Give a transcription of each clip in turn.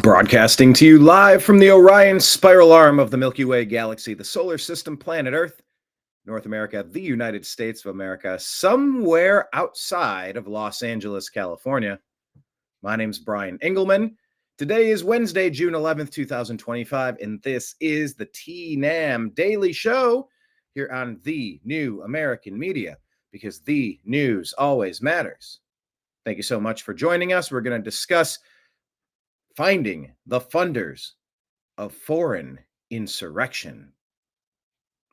Broadcasting to you live from the Orion spiral arm of the Milky Way galaxy, the solar system, planet Earth, North America, the United States of America, somewhere outside of Los Angeles, California. My name's Brian Engelman. Today is Wednesday, June 11th, 2025, and this is the TNAM Daily Show here on the New American Media, because the news always matters. Thank you so much for joining us. We're going to discuss finding the funders of foreign insurrection.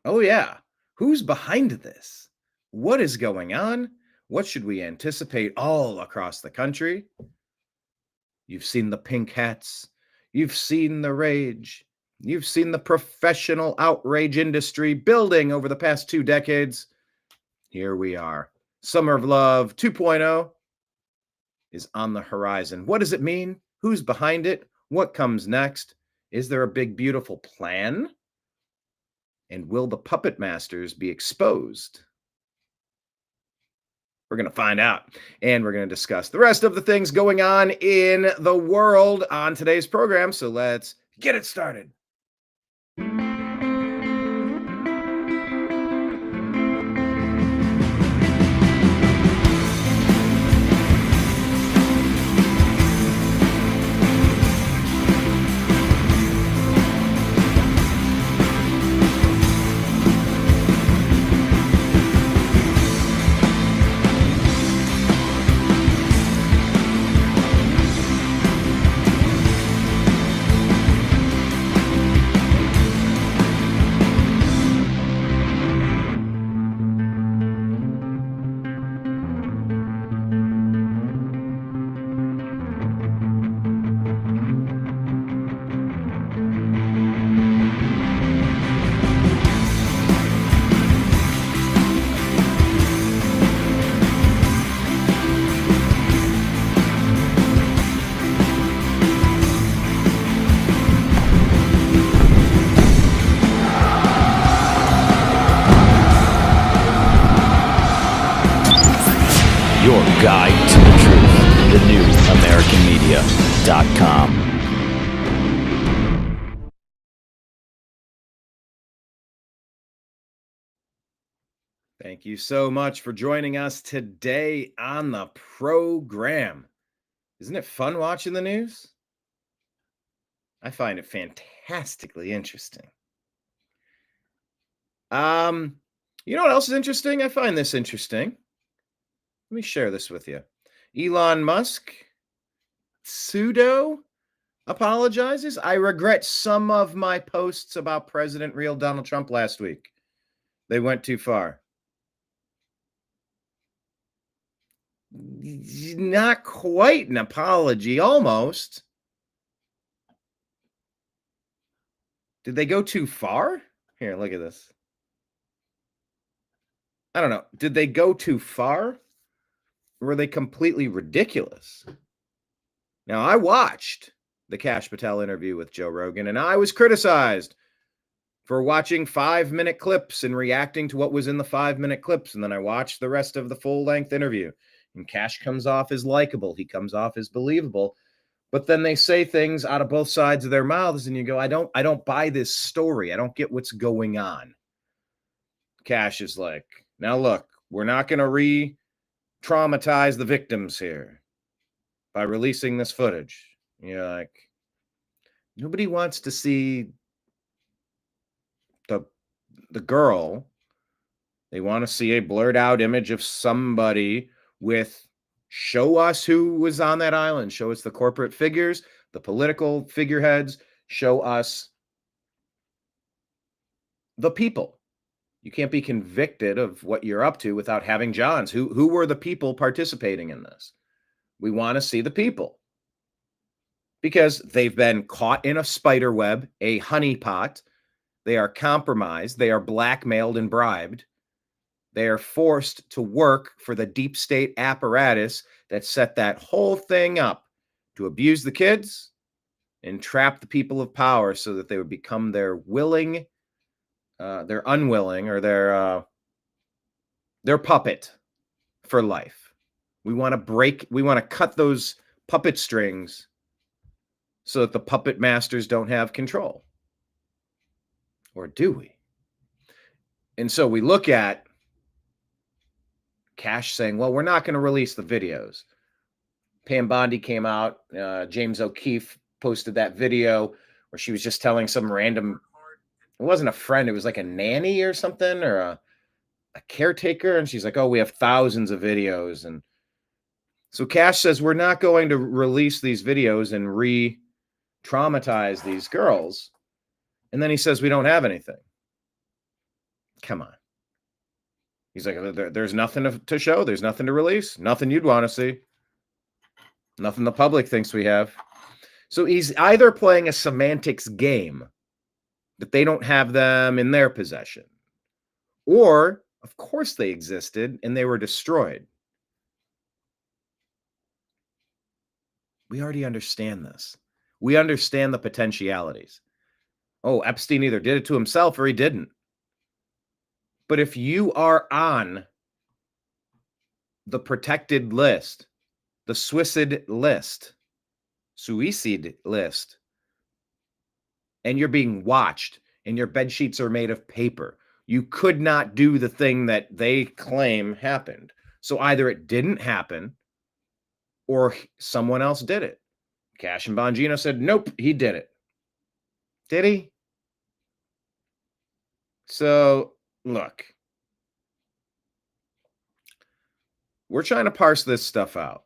Oh yeah, who's behind this? What is going on? What should we anticipate all across the country? You've seen the pink hats. You've seen the rage. You've seen the professional outrage industry building over the past 2 decades. Here we are. Summer of Love 2.0 is on the horizon. What does it mean? Who's behind it? What comes next? Is there a big, beautiful plan? And will the puppet masters be exposed? We're going to find out. And we're going to discuss the rest of the things going on in the world on today's program. So let's get it started. Your guide to the truth, thenewamericanmedia.com. Thank you so much for joining us today on the program. Isn't it fun watching the news? I find it fantastically interesting. You know what else is interesting? I find this interesting. Let me share this with you. Elon Musk pseudo apologizes. I regret some of my posts about President real Donald Trump last week. They went too far. Not quite an apology, almost. Did they go too far? Here, look at this. I don't know. Did they go too far? Or were they completely ridiculous? Now, I watched the Kash Patel interview with Joe Rogan, and I was criticized for watching 5-minute clips and reacting to what was in the 5-minute clips. And then I watched the rest of the full-length interview. And Kash comes off as likable. He comes off as believable. But then they say things out of both sides of their mouths, and you go, I don't buy this story. I don't get what's going on. Kash is like, now look, we're not going to re-traumatize the victims here by releasing this footage. You're like, nobody wants to see the girl. They want to see a blurred out image of somebody with, show us who was on that island, show us the corporate figures, the political figureheads, show us the people. You can't be convicted of what you're up to without having Johns. Who were the people participating in this? We want to see the people, because they've been caught in a spider web, a honeypot. They are compromised. They are blackmailed and bribed. They are forced to work for the deep state apparatus that set that whole thing up to abuse the kids and trap the people of power so that they would become their willing, their unwilling, or their puppet for life. We want to cut those puppet strings so that the puppet masters don't have control? Or do we? And so we look at Cash saying, well, we're not going to release the videos. Pam Bondi came out. James O'Keefe posted that video where she was just telling some random, it wasn't a friend, it was like a nanny or something, or a caretaker. And she's like, oh, we have thousands of videos. And so Cash says, we're not going to release these videos and re-traumatize these girls. And then he says, we don't have anything. Come on. He's like, there's nothing to show. There's nothing to release. Nothing you'd want to see. Nothing the public thinks we have. So he's either playing a semantics game that they don't have them in their possession, or, of course, they existed and they were destroyed. We already understand this. We understand the potentialities. Oh, Epstein either did it to himself or he didn't. But if you are on the protected list, the suicide list, and you're being watched and your bed sheets are made of paper, you could not do the thing that they claim happened. So either it didn't happen or someone else did it. Cash and Bongino said, nope, he did it. Did he? So, look, we're trying to parse this stuff out.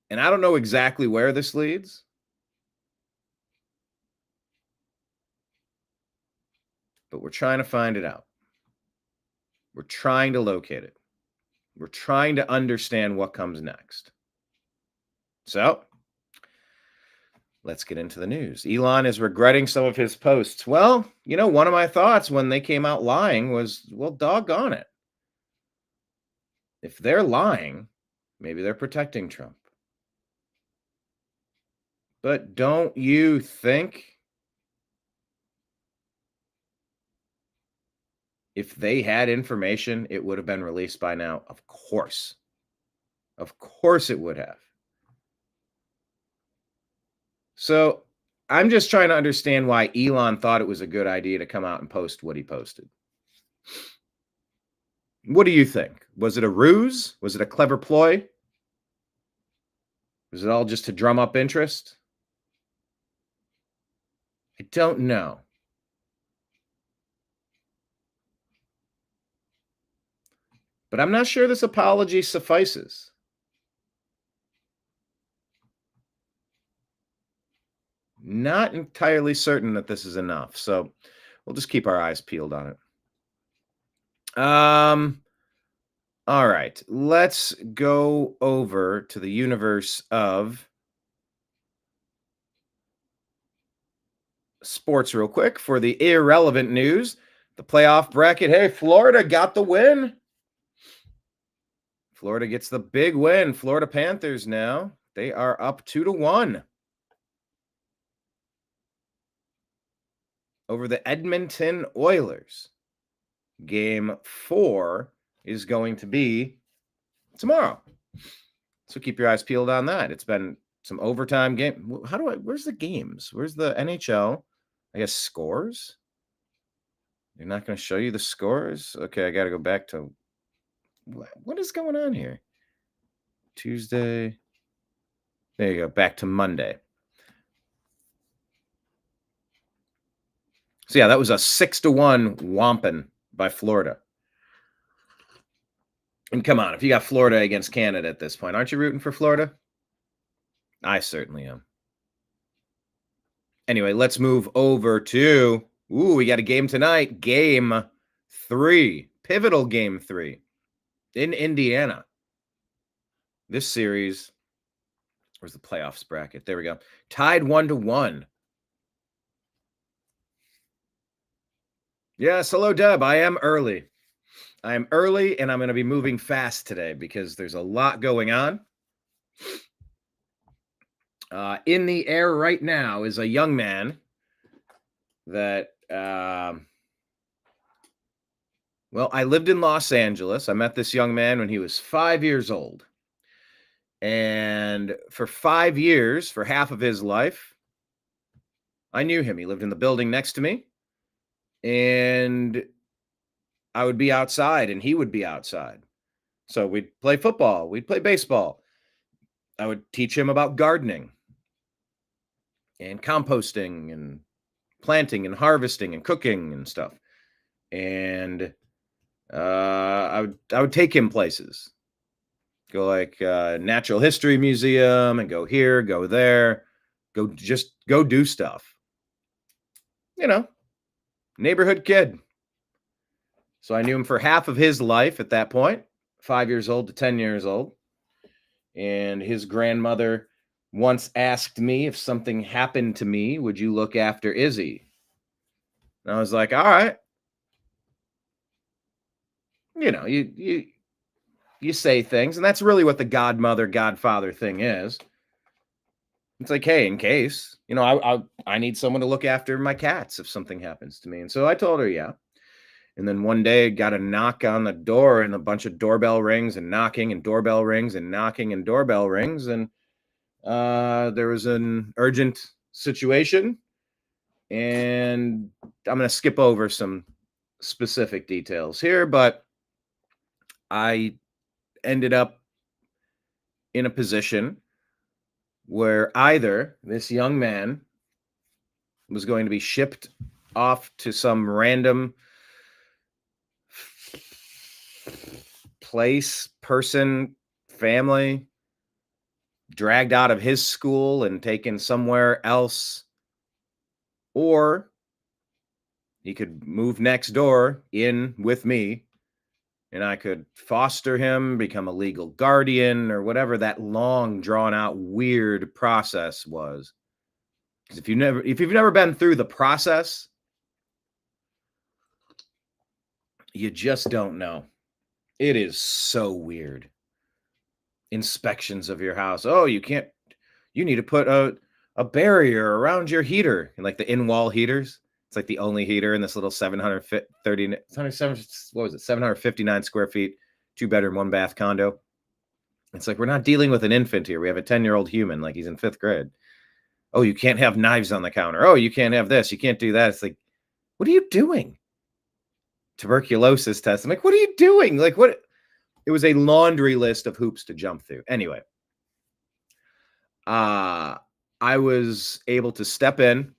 And I don't know exactly where this leads. But we're trying to find it out. We're trying to locate it. We're trying to understand what comes next. So, let's get into the news. Elon is regretting some of his posts. Well, one of my thoughts when they came out lying was, well, doggone it. If they're lying, maybe they're protecting Trump. But don't you think if they had information, it would have been released by now? Of course. Of course it would have. So I'm just trying to understand why Elon thought it was a good idea to come out and post what he posted. What do you think? Was it a ruse? Was it a clever ploy? Was it all just to drum up interest? I don't know. But I'm not sure this apology suffices. Not entirely certain that this is enough. So we'll just keep our eyes peeled on it. All right. Let's go over to the universe of sports real quick for the irrelevant news. The playoff bracket. Hey, Florida got the win. Florida gets the big win. Florida Panthers now. They are up 2-1 over the Edmonton Oilers. Game 4 is going to be tomorrow. So keep your eyes peeled on that. It's been some overtime game. Where's the games? Where's the NHL? I guess scores? You're not going to show you the scores? Okay, I got to go back to what is going on here? Tuesday. There you go. Back to Monday. So yeah, that was a 6-1 whomping by Florida. And come on, if you got Florida against Canada at this point, aren't you rooting for Florida? I certainly am. Anyway, let's move over to, we got a game tonight. Game 3. Pivotal game 3 in Indiana. This series, where's the playoffs bracket? There we go. Tied 1-1. Yes, hello, Deb. I am early. I am early, and I'm going to be moving fast today because there's a lot going on. In the air right now is a young man that, I lived in Los Angeles. I met this young man when he was 5 years old. And for 5 years, for half of his life, I knew him. He lived in the building next to me. And I would be outside and he would be outside. So we'd play football, we'd play baseball. I would teach him about gardening and composting and planting and harvesting and cooking and stuff. And I would take him places. Go like Natural History Museum and go here, go there, go do stuff. You know, neighborhood kid. So I knew him for half of his life at that point, 5 years old to 10 years old. And his grandmother once asked me, if something happened to me, would you look after Izzy? And I was like, all right. You know, you say things, and that's really what the godmother, godfather thing is. It's like, hey, in case, you know, I need someone to look after my cats if something happens to me. And so I told her, yeah. And then one day got a knock on the door and a bunch of doorbell rings and knocking and doorbell rings and knocking and doorbell rings. And there was an urgent situation. And I'm going to skip over some specific details here, but I ended up in a position where either this young man was going to be shipped off to some random place, person, family, dragged out of his school and taken somewhere else, or he could move next door in with me and I could foster him, become a legal guardian, or whatever that long drawn out weird process was. Because if you've never been through the process, you just don't know. It is so weird. Inspections of your house. Oh, you need to put a barrier around your heater, and like the in-wall heaters. It's like the only heater in this little 759 square feet, 2-bedroom, 1-bath condo. It's like, we're not dealing with an infant here. We have a 10-year-old human, like he's in 5th grade. Oh, you can't have knives on the counter. Oh, you can't have this. You can't do that. It's like, what are you doing? Tuberculosis test. I'm like, what are you doing? Like, what? It was a laundry list of hoops to jump through. Anyway, I was able to step in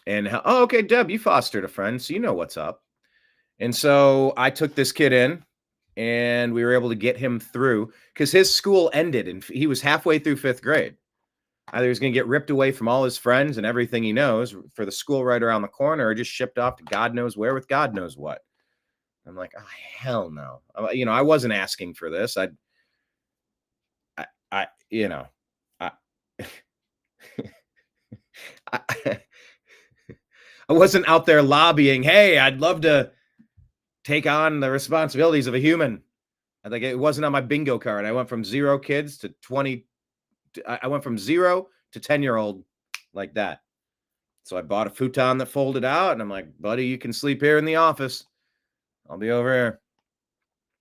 and, oh, okay, Deb, you fostered a friend, so you know what's up. And so I took this kid in and we were able to get him through because his school ended and he was halfway through 5th grade. Either he was going to get ripped away from all his friends and everything he knows for the school right around the corner, or just shipped off to God knows where with God knows what. I'm like, oh, hell no. You know, I wasn't asking for this. I you know, I, I wasn't out there lobbying, hey, I'd love to take on the responsibilities of a human. I think it wasn't on my bingo card. I went from 0 kids to 20. I went from 0 to 10-year-old like that. So I bought a futon that folded out, and I'm like, buddy, you can sleep here in the office. I'll be over here.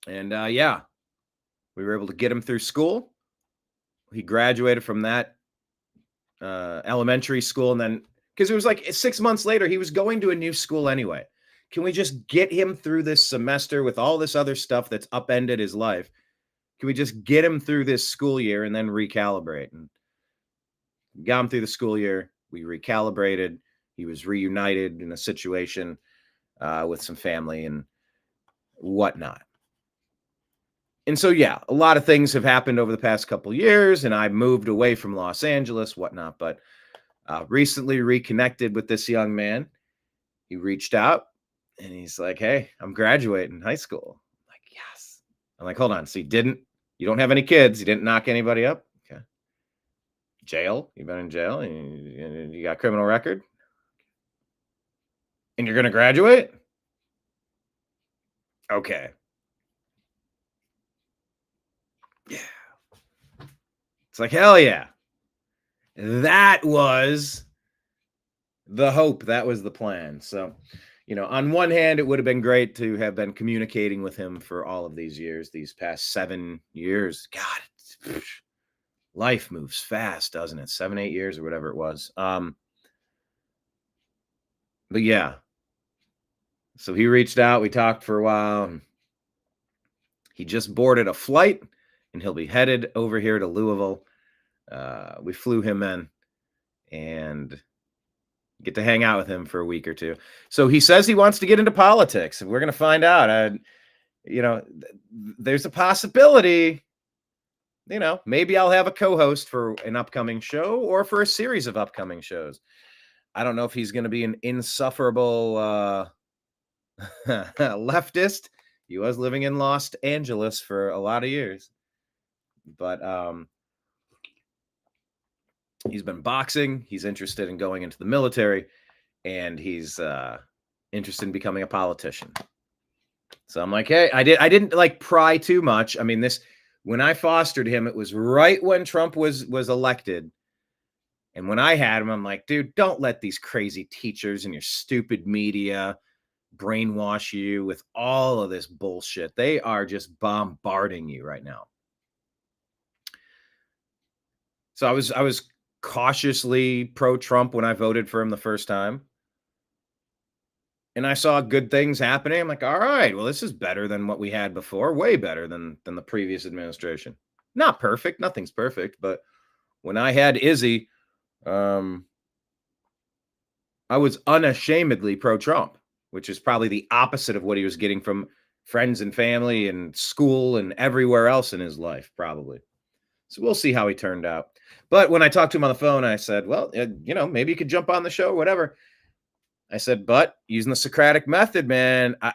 And yeah, we were able to get him through school. He graduated from that elementary school, and then because it was like 6 months later, he was going to a new school anyway. Can we just get him through this semester with all this other stuff that's upended his life? Can we just get him through this school year and then recalibrate? And got him through the school year. We recalibrated. He was reunited in a situation with some family and whatnot. And so, yeah, a lot of things have happened over the past couple years, and I moved away from Los Angeles, whatnot. But recently reconnected with this young man. He reached out and he's like, hey, I'm graduating high school. I'm like, yes. I'm like, hold on. So you don't have any kids. You didn't knock anybody up. Okay. Jail. You've been in jail. You got a criminal record. And you're going to graduate? Okay. Yeah. It's like, hell yeah. That was the hope. That was the plan. So, you know, on one hand, it would have been great to have been communicating with him for all of these years, these past 7 years. God, it life moves fast, doesn't it? 7, 8 years or whatever it was. But yeah, so he reached out. We talked for a while. And he just boarded a flight, and he'll be headed over here to Louisville. We flew him in, and get to hang out with him for a week or two. So he says he wants to get into politics, and we're going to find out. There's a possibility, maybe I'll have a co-host for an upcoming show or for a series of upcoming shows. I don't know if he's going to be an insufferable leftist. He was living in Los Angeles for a lot of years, but he's been boxing. He's interested in going into the military, and he's interested in becoming a politician. So I'm like, hey, I didn't like pry too much. I mean, when I fostered him, it was right when Trump was elected. And when I had him, I'm like, dude, don't let these crazy teachers and your stupid media brainwash you with all of this bullshit. They are just bombarding you right now. So I was cautiously pro-Trump when I voted for him the first time. And I saw good things happening. I'm like, all right, well, this is better than what we had before. Way better than the previous administration. Not perfect. Nothing's perfect. But when I had Izzy, I was unashamedly pro-Trump, which is probably the opposite of what he was getting from friends and family and school and everywhere else in his life, probably. So we'll see how he turned out. But when I talked to him on the phone, I said, well, maybe you could jump on the show or whatever. I said, but using the Socratic method, man, I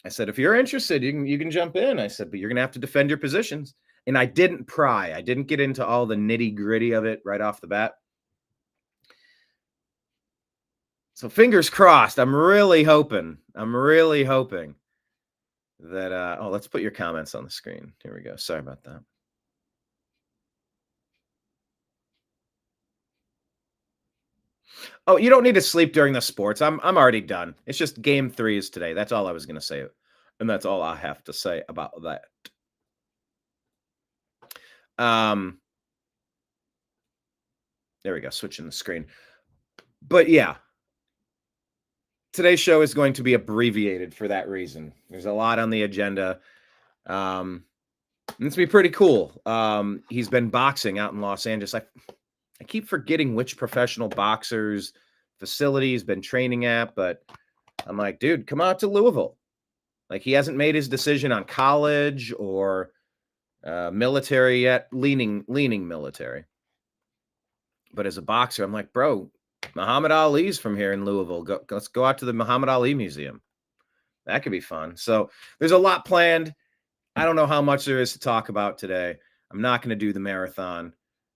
said, if you're interested, you can jump in. I said, but you're going to have to defend your positions. And I didn't pry. I didn't get into all the nitty gritty of it right off the bat. So fingers crossed. I'm really hoping that, let's put your comments on the screen. Here we go. Sorry about that. Oh, you don't need to sleep during the sports. I'm already done. It's just game 3 is today. That's all I was going to say. And that's all I have to say about that. There we go. Switching the screen. But yeah, today's show is going to be abbreviated for that reason. There's a lot on the agenda. It's going to be pretty cool. He's been boxing out in Los Angeles. I keep forgetting which professional boxers facility he's been training at, but I'm like, dude, come out to Louisville. Like, he hasn't made his decision on college or military yet, leaning military. But as a boxer, I'm like, bro, Muhammad Ali's from here in Louisville. Let's go out to the Muhammad Ali Museum. That could be fun. So there's a lot planned. I don't know how much there is to talk about today. I'm not going to do the marathon,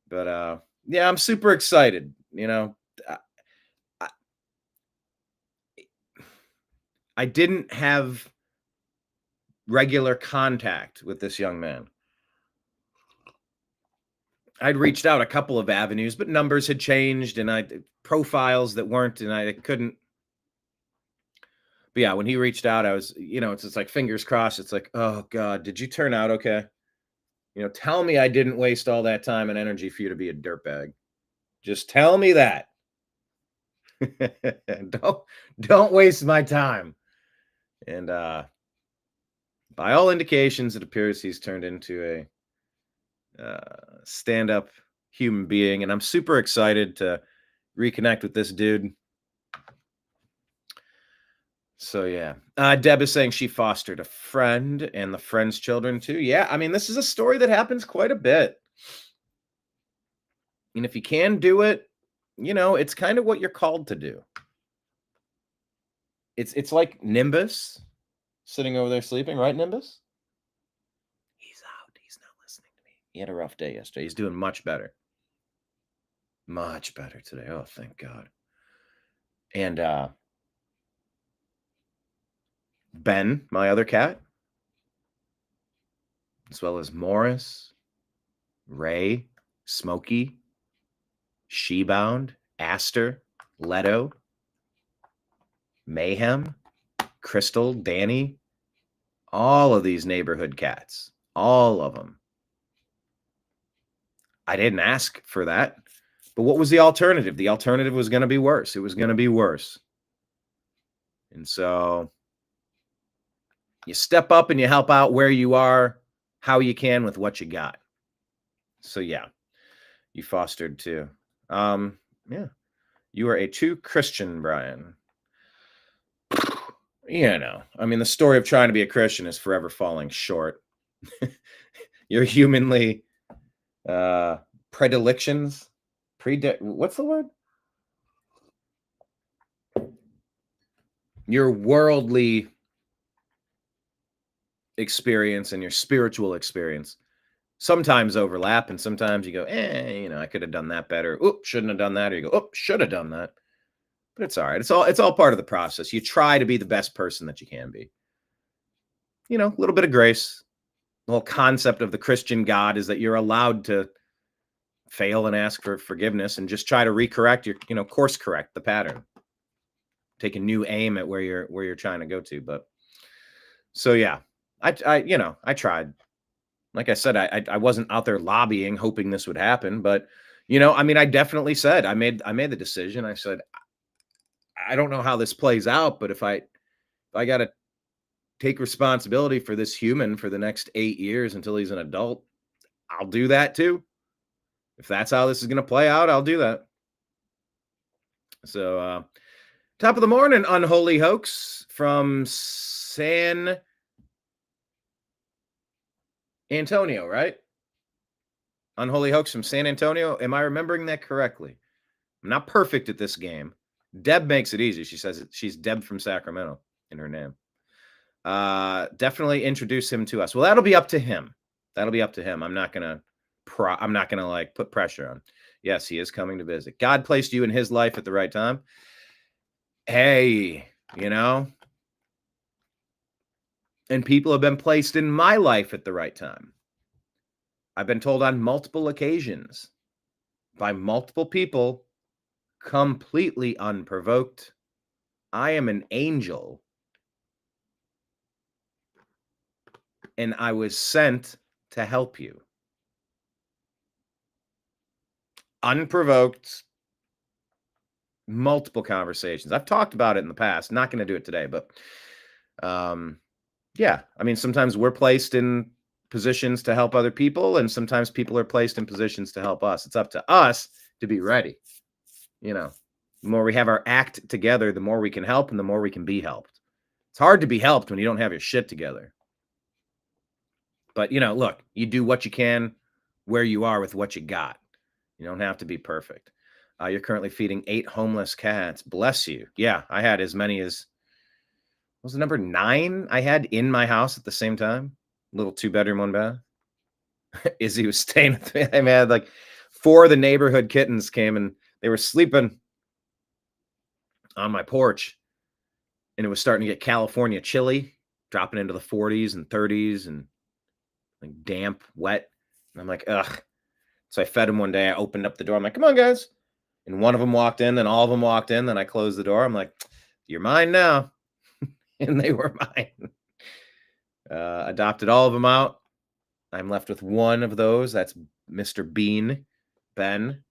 but yeah, I'm super excited. I didn't have regular contact with this young man. I'd reached out a couple of avenues, but numbers had changed and profiles that weren't, and I couldn't. But yeah, when he reached out, I was, it's just like fingers crossed. It's like, oh God, did you turn out okay? Tell me I didn't waste all that time and energy for you to be a dirtbag. Just tell me that. don't waste my time. And by all indications, it appears he's turned into a stand-up human being, and I'm super excited to reconnect with this dude. So yeah, Deb is saying she fostered a friend and the friend's children too. Yeah, I mean, this is a story that happens quite a bit. And if you can do it, it's kind of what you're called to do. It's like Nimbus sitting over there sleeping, right, Nimbus? He's out. He's not listening to me. He had a rough day yesterday. He's doing much better. Much better today. Oh, thank God. And Ben, my other cat, as well as Morris, Ray, Smokey, Shebound, Aster, Leto, Mayhem, Crystal, Danny, all of these neighborhood cats, all of them I didn't ask for that. But what was the alternative? The alternative was going to be worse. It was going to be worse. And so you step up and you help out where you are, how you can with what you got. So yeah, you fostered too. Yeah, you are a true Christian, Brian. You know, I mean, the story of trying to be a Christian is forever falling short. Your humanly predilections, what's the word? Your worldly experience and your spiritual experience sometimes overlap, and sometimes you go, you know, I could have done that better. Oop, shouldn't have done that. Or you go, oh, should have done that. But it's all right. It's all part of the process. You try to be the best person that you can be. You know, a little bit of grace. The whole concept of the Christian God is that you're allowed to fail and ask for forgiveness and just try to recorrect your, you know, course correct the pattern. Take a new aim at where you're trying to go to. But so yeah, I you know, I tried. Like I said, I wasn't out there lobbying, hoping this would happen, but you know, I mean, I definitely said I made the decision. I said, I don't know how this plays out, but if I got to take responsibility for this human for the next 8 years until he's an adult, I'll do that too. If that's how this is going to play out, I'll do that. So, top of the morning, Unholy Hoax from San Antonio, right? Unholy Hoax from San Antonio. Am I remembering that correctly? I'm not perfect at this game. Deb makes it easy. She says she's Deb from Sacramento in her name. Definitely introduce him to us. Well, that'll be up to him. That'll be up to him. I'm not gonna like put pressure on. Yes, he is coming to visit. God placed you in his life at the right time. Hey, you know, and people have been placed in my life at the right time. I've been told on multiple occasions by multiple people, completely unprovoked, I am an angel and I was sent to help you. Unprovoked, multiple conversations. I've talked about it in the past, not going to do it today, but yeah, I mean, sometimes we're placed in positions to help other people, and sometimes people are placed in positions to help us. It's up to us to be ready. You know, the more we have our act together, the more we can help and the more we can be helped. It's hard to be helped when you don't have your shit together. But, you know, look, you do what you can where you are with what you got. You don't have to be perfect. You're currently feeding 8 homeless cats. Bless you. Yeah, I had as many as, was it number 9 I had in my house at the same time? Little 2-bedroom, 1 bath. Izzy was staying with me. I had like 4 of the neighborhood kittens came and they were sleeping on my porch. And it was starting to get California chilly, dropping into the 40s and 30s and like damp, wet. And I'm like, ugh. So I fed them one day. I opened up the door. I'm like, come on, guys. And one of them walked in, then all of them walked in. Then I closed the door. I'm like, you're mine now. And they were mine. Adopted all of them out. I'm left with one of those. That's Mr. Bean, Ben.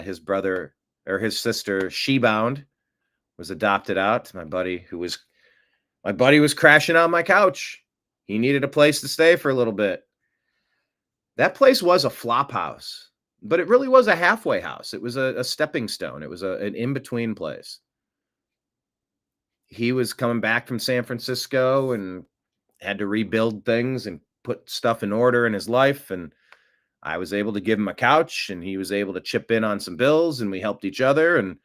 His brother or his sister, Shebound, was adopted out. My buddy was crashing on my couch. He needed a place to stay for a little bit. That place was a flop house, but it really was a halfway house. It was a stepping stone. It was an in-between place. He was coming back from San Francisco and had to rebuild things and put stuff in order in his life. And I was able to give him a couch and he was able to chip in on some bills and we helped each other and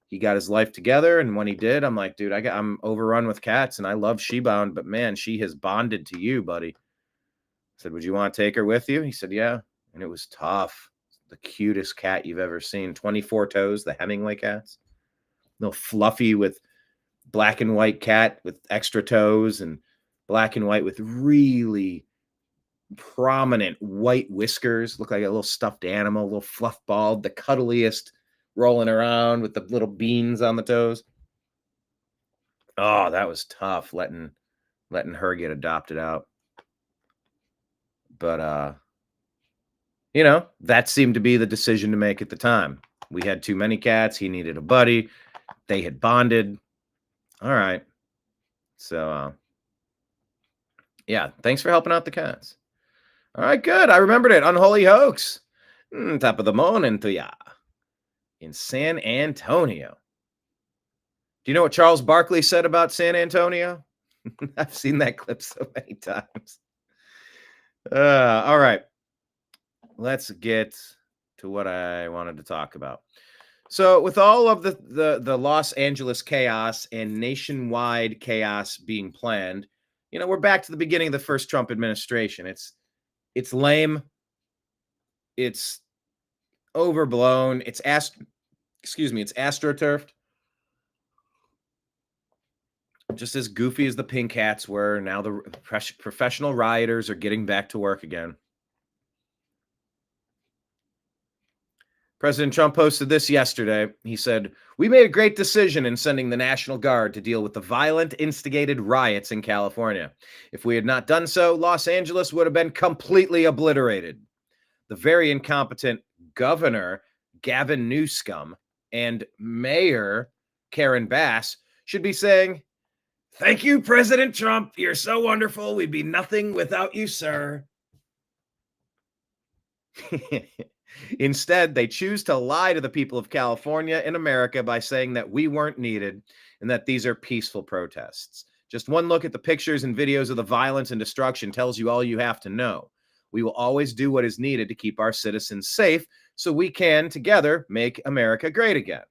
he got his life together. And when he did, I'm like, dude, I'm overrun with cats and I love Shebound, but man, she has bonded to you, buddy. I said, would you want to take her with you? He said, yeah. And it was tough. The cutest cat you've ever seen. 24 toes, the Hemingway cats. Little fluffy with black and white cat with extra toes and black and white with really prominent white whiskers. Look like a little stuffed animal, a little fluff balled, the cuddliest, rolling around with the little beans on the toes. Oh, that was tough letting her get adopted out. But That seemed to be the decision to make at the time. We had too many cats. He needed a buddy. They had bonded. All right. So, yeah, thanks for helping out the cats. All right, good. I remembered it. Unholy hoax. Top of the morning to ya. In San Antonio. Do you know what Charles Barkley said about San Antonio? I've seen that clip so many times. All right. Let's get to what I wanted to talk about. So with all of the Los Angeles chaos and nationwide chaos being planned, we're back to the beginning of the first Trump administration. It's lame. It's overblown. It's astroturfed. Just as goofy as the pink hats were, now the professional rioters are getting back to work again. President Trump posted this yesterday. He said, "We made a great decision in sending the National Guard to deal with the violent, instigated riots in California. If we had not done so, Los Angeles would have been completely obliterated. The very incompetent Governor Gavin Newsom and Mayor Karen Bass should be saying, 'Thank you, President Trump. You're so wonderful. We'd be nothing without you, sir.'" Instead, they choose to lie to the people of California and America by saying that we weren't needed and that these are peaceful protests. Just one look at the pictures and videos of the violence and destruction tells you all you have to know. We will always do what is needed to keep our citizens safe so we can, together, make America great again.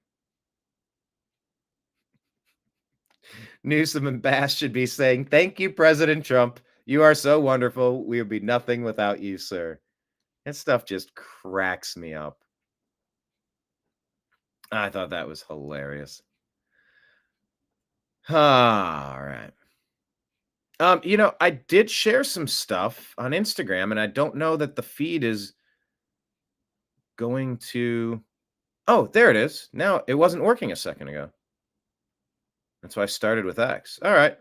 Newsom and Bass should be saying, "Thank you, President Trump. You are so wonderful. We would be nothing without you, sir." That stuff just cracks me up. I thought that was hilarious. All right. I did share some stuff on Instagram, and I don't know that the feed is going to... Oh, there it is. Now, it wasn't working a second ago. That's why I started with X. All right.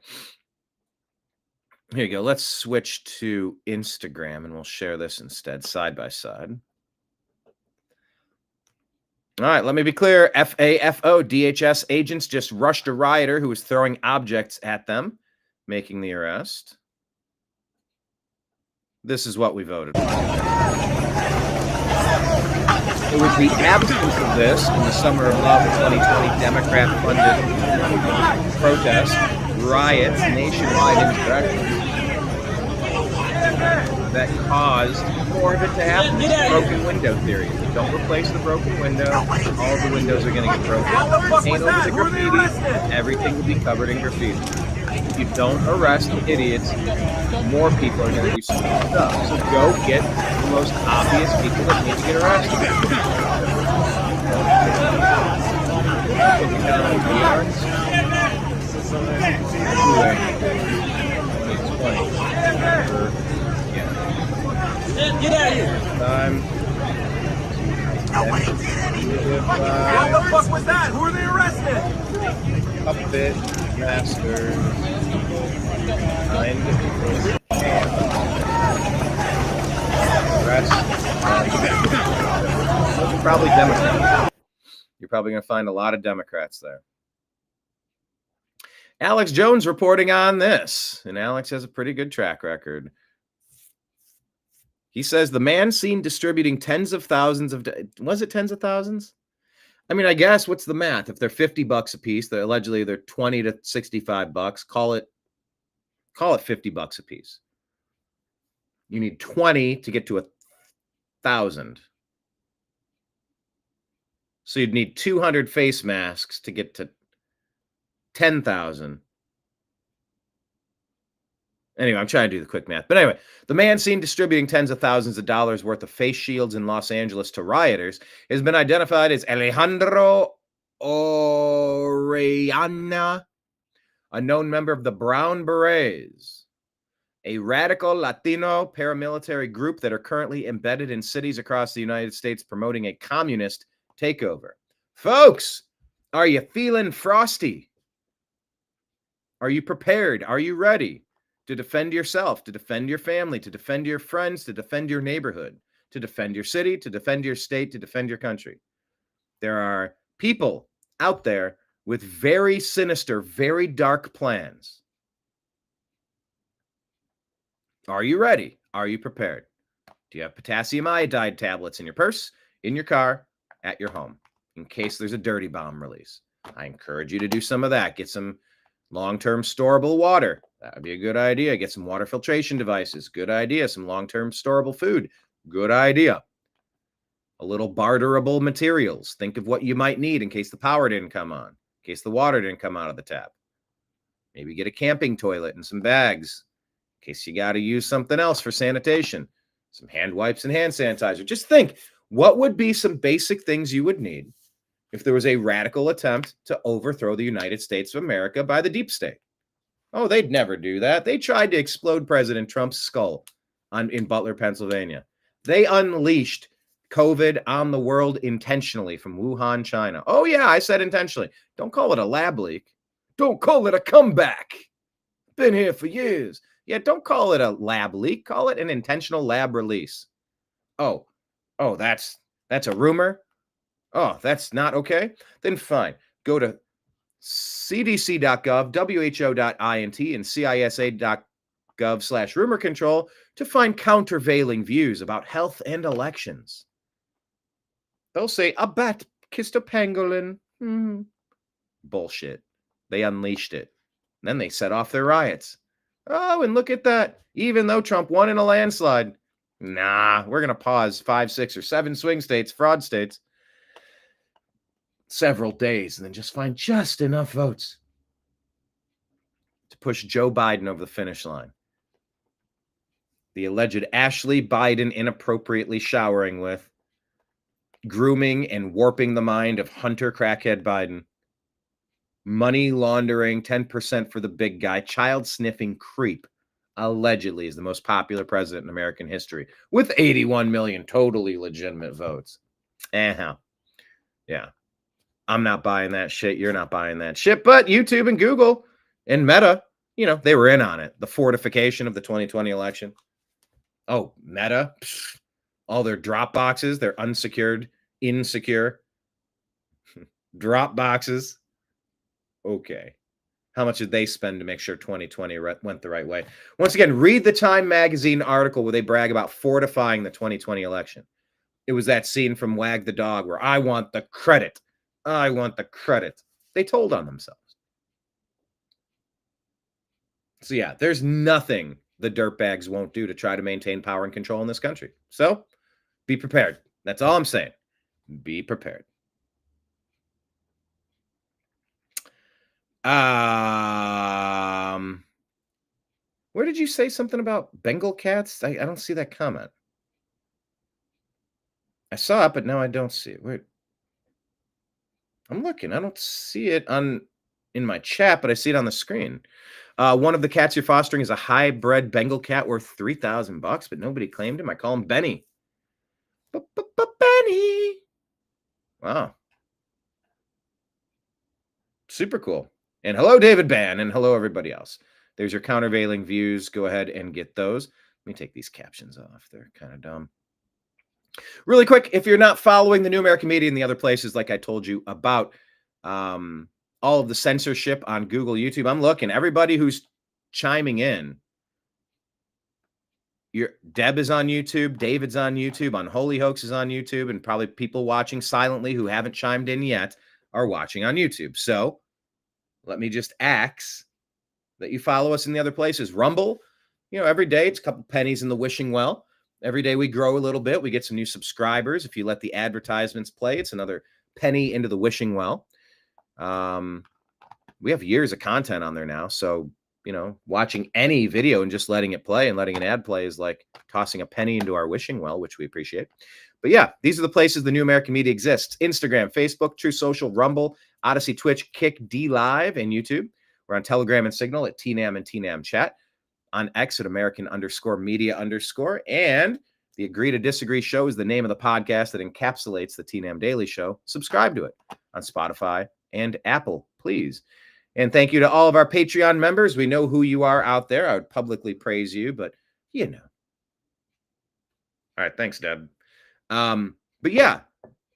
Here you go. Let's switch to Instagram, and we'll share this instead, side by side. All right, let me be clear. FAFO DHS agents just rushed a rioter who was throwing objects at them, making the arrest. This is what we voted for. It was the absence of this in the Summer of Love 2020 Democrat-funded protest, riots, nationwide insurrection that caused more of it to happen. Broken window theory. If you don't replace the broken window, all the windows are going to get broken. Paint over the graffiti, everything will be covered in graffiti. If you don't arrest the idiots, more people are going to do stupid stuff. So go get the most obvious people that need to get arrested. Get out of here! Time. What the fuck was that? Who are they arrested? Puppet Masters. Arrest. Those are probably Democrats. You're probably going to find a lot of Democrats there. Alex Jones reporting on this, and Alex has a pretty good track record. He says the man seen distributing tens of thousands of... Was it tens of thousands? I mean, I guess what's the math? If they're $50 a piece, they're allegedly they're $20 to $65. Call it $50 a piece. You need 20 to get to 1,000. So you'd need 200 face masks to get to 10,000. Anyway, I'm trying to do the quick math. But anyway, the man seen distributing tens of thousands of dollars worth of face shields in Los Angeles to rioters has been identified as Alejandro Orellana, a known member of the Brown Berets, a radical Latino paramilitary group that are currently embedded in cities across the United States promoting a communist takeover. Folks, are you feeling frosty? Are you prepared? Are you ready to defend yourself, to defend your family, to defend your friends, to defend your neighborhood, to defend your city, to defend your state, to defend your country. There are people out there with very sinister, very dark plans. Are you ready? Are you prepared? Do you have potassium iodide tablets in your purse, in your car, at your home, in case there's a dirty bomb release? I encourage you to do some of that. Get some long-term storable water. That would be a good idea. Get some water filtration devices. Good idea. Some long-term storable food. Good idea. A little barterable materials. Think of what you might need in case the power didn't come on, in case the water didn't come out of the tap. Maybe get a camping toilet and some bags in case you got to use something else for sanitation. Some hand wipes and hand sanitizer. Just think, what would be some basic things you would need if there was a radical attempt to overthrow the United States of America by the deep state? Oh, they'd never do that. They tried to explode President Trump's skull in Butler, Pennsylvania. They unleashed COVID on the world intentionally from Wuhan, China. Oh, yeah, I said intentionally. Don't call it a lab leak. Don't call it a comeback. Been here for years. Yeah, don't call it a lab leak. Call it an intentional lab release. Oh, that's a rumor? Oh, that's not okay? Then fine. Go to cdc.gov, who.int, and cisa.gov/rumor control to find countervailing views about health and elections. They'll say, a bat kissed a pangolin. Bullshit. They unleashed it. Then they set off their riots. Oh, and look at that. Even though Trump won in a landslide, nah, we're going to pause 5, 6, or 7 swing states, fraud states, several days, and then just find just enough votes to push Joe Biden over the finish line. The alleged Ashley Biden inappropriately showering with, grooming and warping the mind of Hunter Crackhead Biden, money laundering, 10% for the big guy, child sniffing creep, allegedly is the most popular president in American history with 81 million totally legitimate votes. Yeah. I'm not buying that shit. You're not buying that shit. But YouTube and Google and Meta, they were in on it. The fortification of the 2020 election. Oh, Meta. Pfft. All their drop boxes, they're unsecured, insecure drop boxes. Okay. How much did they spend to make sure 2020 went the right way? Once again, read the Time magazine article where they brag about fortifying the 2020 election. It was that scene from Wag the Dog where I want the credit. I want the credit. They told on themselves. So yeah, there's nothing the dirtbags won't do to try to maintain power and control in this country. So be prepared. That's all I'm saying. Be prepared. Where did you say something about Bengal cats? I don't see that comment. I saw it, but now I don't see it. Where? I'm looking. I don't see it in my chat, but I see it on the screen. One of the cats you're fostering is a high-bred Bengal cat worth $3,000, but nobody claimed him. I call him Benny. Benny. Wow. Super cool. And hello, David Bann, and hello, everybody else. There's your countervailing views. Go ahead and get those. Let me take these captions off. They're kind of dumb. Really quick, if you're not following the New American Media and the other places, like I told you about all of the censorship on Google, YouTube, I'm looking. Everybody who's chiming in, Deb is on YouTube, David's on YouTube, Unholy Hoax is on YouTube, and probably people watching silently who haven't chimed in yet are watching on YouTube. So let me just ask that you follow us in the other places. Rumble, every day it's a couple pennies in the wishing well. Every day we grow a little bit. We get some new subscribers. If you let the advertisements play, it's another penny into the wishing well. We have years of content on there now. So, watching any video and just letting it play and letting an ad play is like tossing a penny into our wishing well, which we appreciate. But yeah, these are the places the New American Media exists. Instagram, Facebook, True Social, Rumble, Odysee, Twitch, Kick, D Live, and YouTube. We're on Telegram and Signal at TNAM and TNAM Chat. On X at American_Media_. And the Agree to Disagree Show is the name of the podcast that encapsulates the TNAM Daily Show. Subscribe to it on Spotify and Apple, please. And thank you to all of our Patreon members. We know who you are out there. I would publicly praise you, but All right, thanks, Deb. But yeah,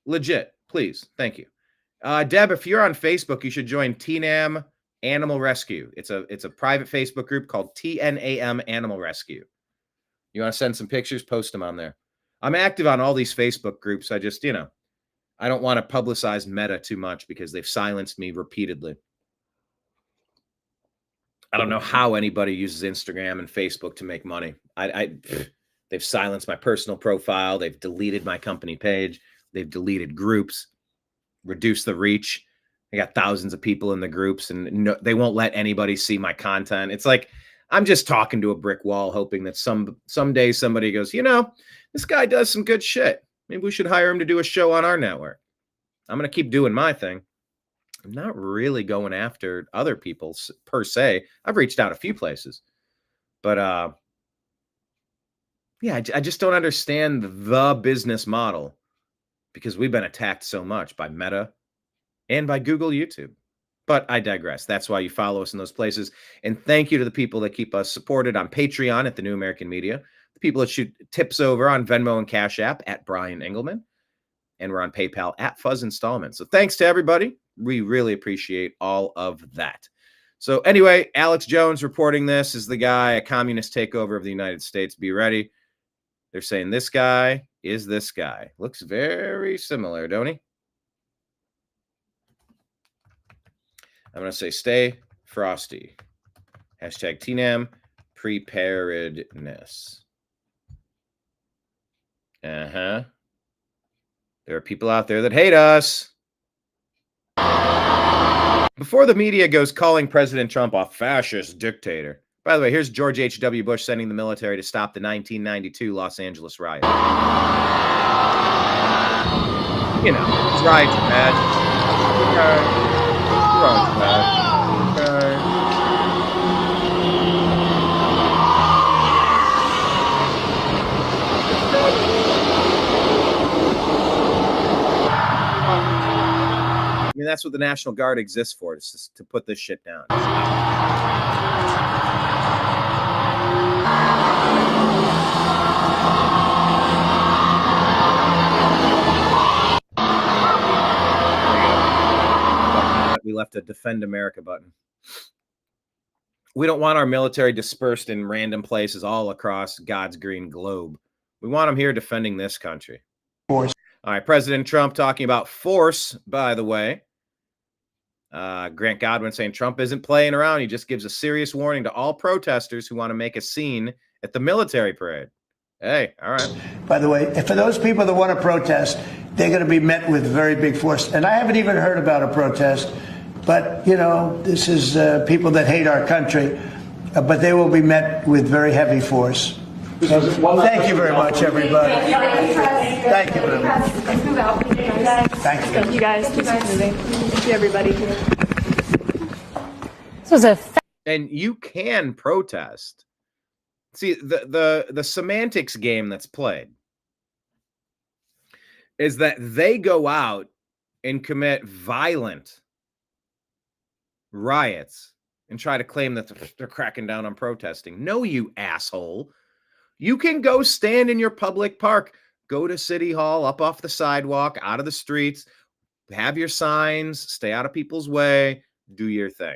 legit, please. Thank you. Deb, if you're on Facebook, you should join TNAM Animal Rescue. It's a private Facebook group called TNAM Animal Rescue. You want to send some pictures, post them on there. I'm active on all these Facebook groups. I just, I don't want to publicize Meta too much because they've silenced me repeatedly. I don't know how anybody uses Instagram and Facebook to make money. They've silenced my personal profile. They've deleted my company page. They've deleted groups, reduced the reach. I got thousands of people in the groups, and they won't let anybody see my content. It's like I'm just talking to a brick wall, hoping that someday somebody goes, this guy does some good shit. Maybe we should hire him to do a show on our network. I'm going to keep doing my thing. I'm not really going after other people per se. I've reached out a few places, but yeah, I just don't understand the business model because we've been attacked so much by Meta and by Google, YouTube. But I digress. That's why you follow us in those places. And thank you to the people that keep us supported on Patreon at the New American Media, the people that shoot tips over on Venmo and Cash App at BrianEngelman, and we're on PayPal at Fuzz Installment. So thanks to everybody. We really appreciate all of that. So anyway, Alex Jones reporting this is the guy, a communist takeover of the United States. Be ready. They're saying this guy is this guy. Looks very similar, don't he? I'm going to say stay frosty. Hashtag TNAM preparedness. There are people out there that hate us. Before the media goes calling President Trump a fascist dictator. By the way, here's George H.W. Bush sending the military to stop the 1992 Los Angeles riot. Riots are bad. Riots are bad. I mean, that's what the National Guard exists for, it's just to put this shit down. We left a Defend America button. We don't want our military dispersed in random places all across God's green globe. We want them here defending this country. Force. All right, President Trump talking about force, by the way. Grant Godwin saying Trump isn't playing around. He just gives a serious warning to all protesters who want to make a scene at the military parade. Hey, all right. By the way, for those people that want to protest, they're going to be met with very big force. And I haven't even heard about a protest, but, this is people that hate our country, but they will be met with very heavy force. Thank you very much, everybody. Thank you very much. Thank you. Thank you guys. Keep moving. Thank you, everybody. This was a and you can protest. See, the semantics game that's played is that they go out and commit violent riots and try to claim that they're cracking down on protesting. No, you asshole. You can go stand in your public park, go to City Hall, up off the sidewalk, out of the streets, have your signs, stay out of people's way, do your thing.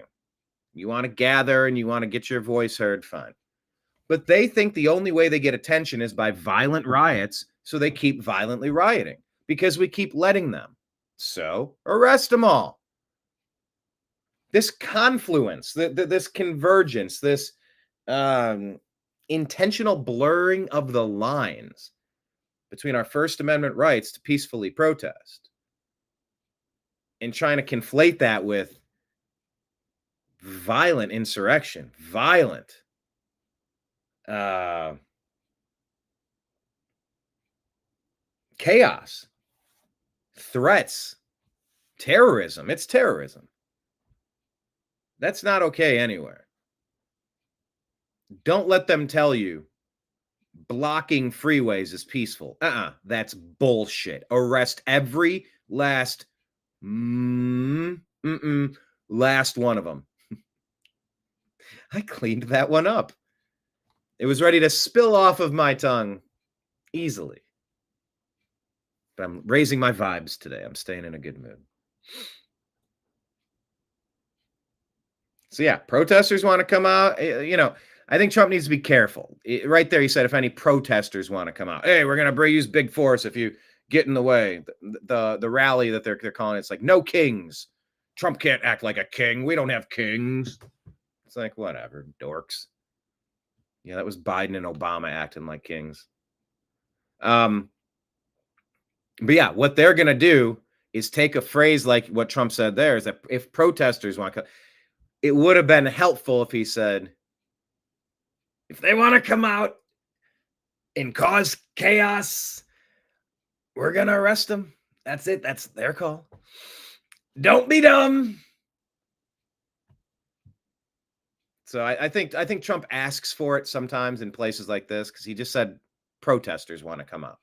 You want to gather and you want to get your voice heard, fine. But they think the only way they get attention is by violent riots, so they keep violently rioting because we keep letting them. So arrest them all. This confluence, this convergence, this intentional blurring of the lines between our First Amendment rights to peacefully protest and trying to conflate that with violent insurrection, violent chaos, threats, terrorism. It's terrorism. That's not okay anywhere. Don't let them tell you blocking freeways is peaceful. That's bullshit. Arrest every last last one of them. I cleaned that one up. It was ready to spill off of my tongue easily. But I'm raising my vibes today. I'm staying in a good mood. So yeah, protesters want to come out. I think Trump needs to be careful. Right there, he said, if any protesters want to come out, hey, we're going to use big force if you get in the way. The rally that they're calling, it's like, no kings. Trump can't act like a king. We don't have kings. It's like, whatever, dorks. Yeah, that was Biden and Obama acting like kings. But yeah, what they're going to do is take a phrase like what Trump said there, is that if protesters want to come, it would have been helpful if he said, if they want to come out and cause chaos, we're going to arrest them. That's it. That's their call. Don't be dumb. So I think Trump asks for it sometimes in places like this, because he just said protesters want to come out.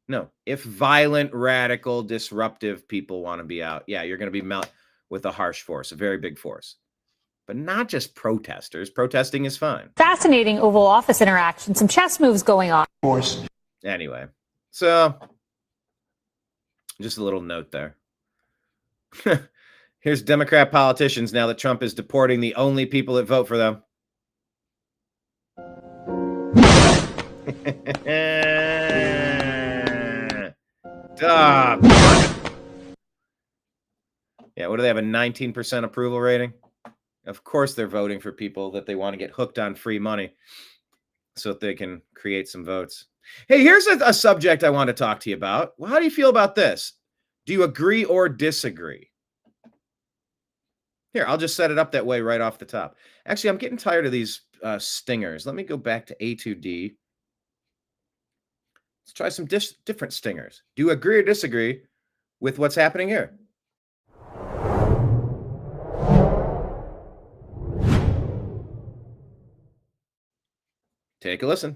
No, if violent, radical, disruptive people want to be out, yeah, you're going to be met with a harsh force, a very big force. But not just protesters. Protesting is fine. Fascinating Oval Office interaction. Some chess moves going on. Force. Anyway, so just a little note there. Here's Democrat politicians now that Trump is deporting the only people that vote for them. Stop. Yeah, what do they have, a 19% approval rating? Of course they're voting for people that they want to get hooked on free money so that they can create some votes. Hey, here's a subject I want to talk to you about. Well, how do you feel about this? Do you agree or disagree? Here, I'll just set it up that way right off the top. Actually, I'm getting tired of these stingers. Let me go back to A2D. Let's try some different stingers. Do you agree or disagree with what's happening here? Take a listen.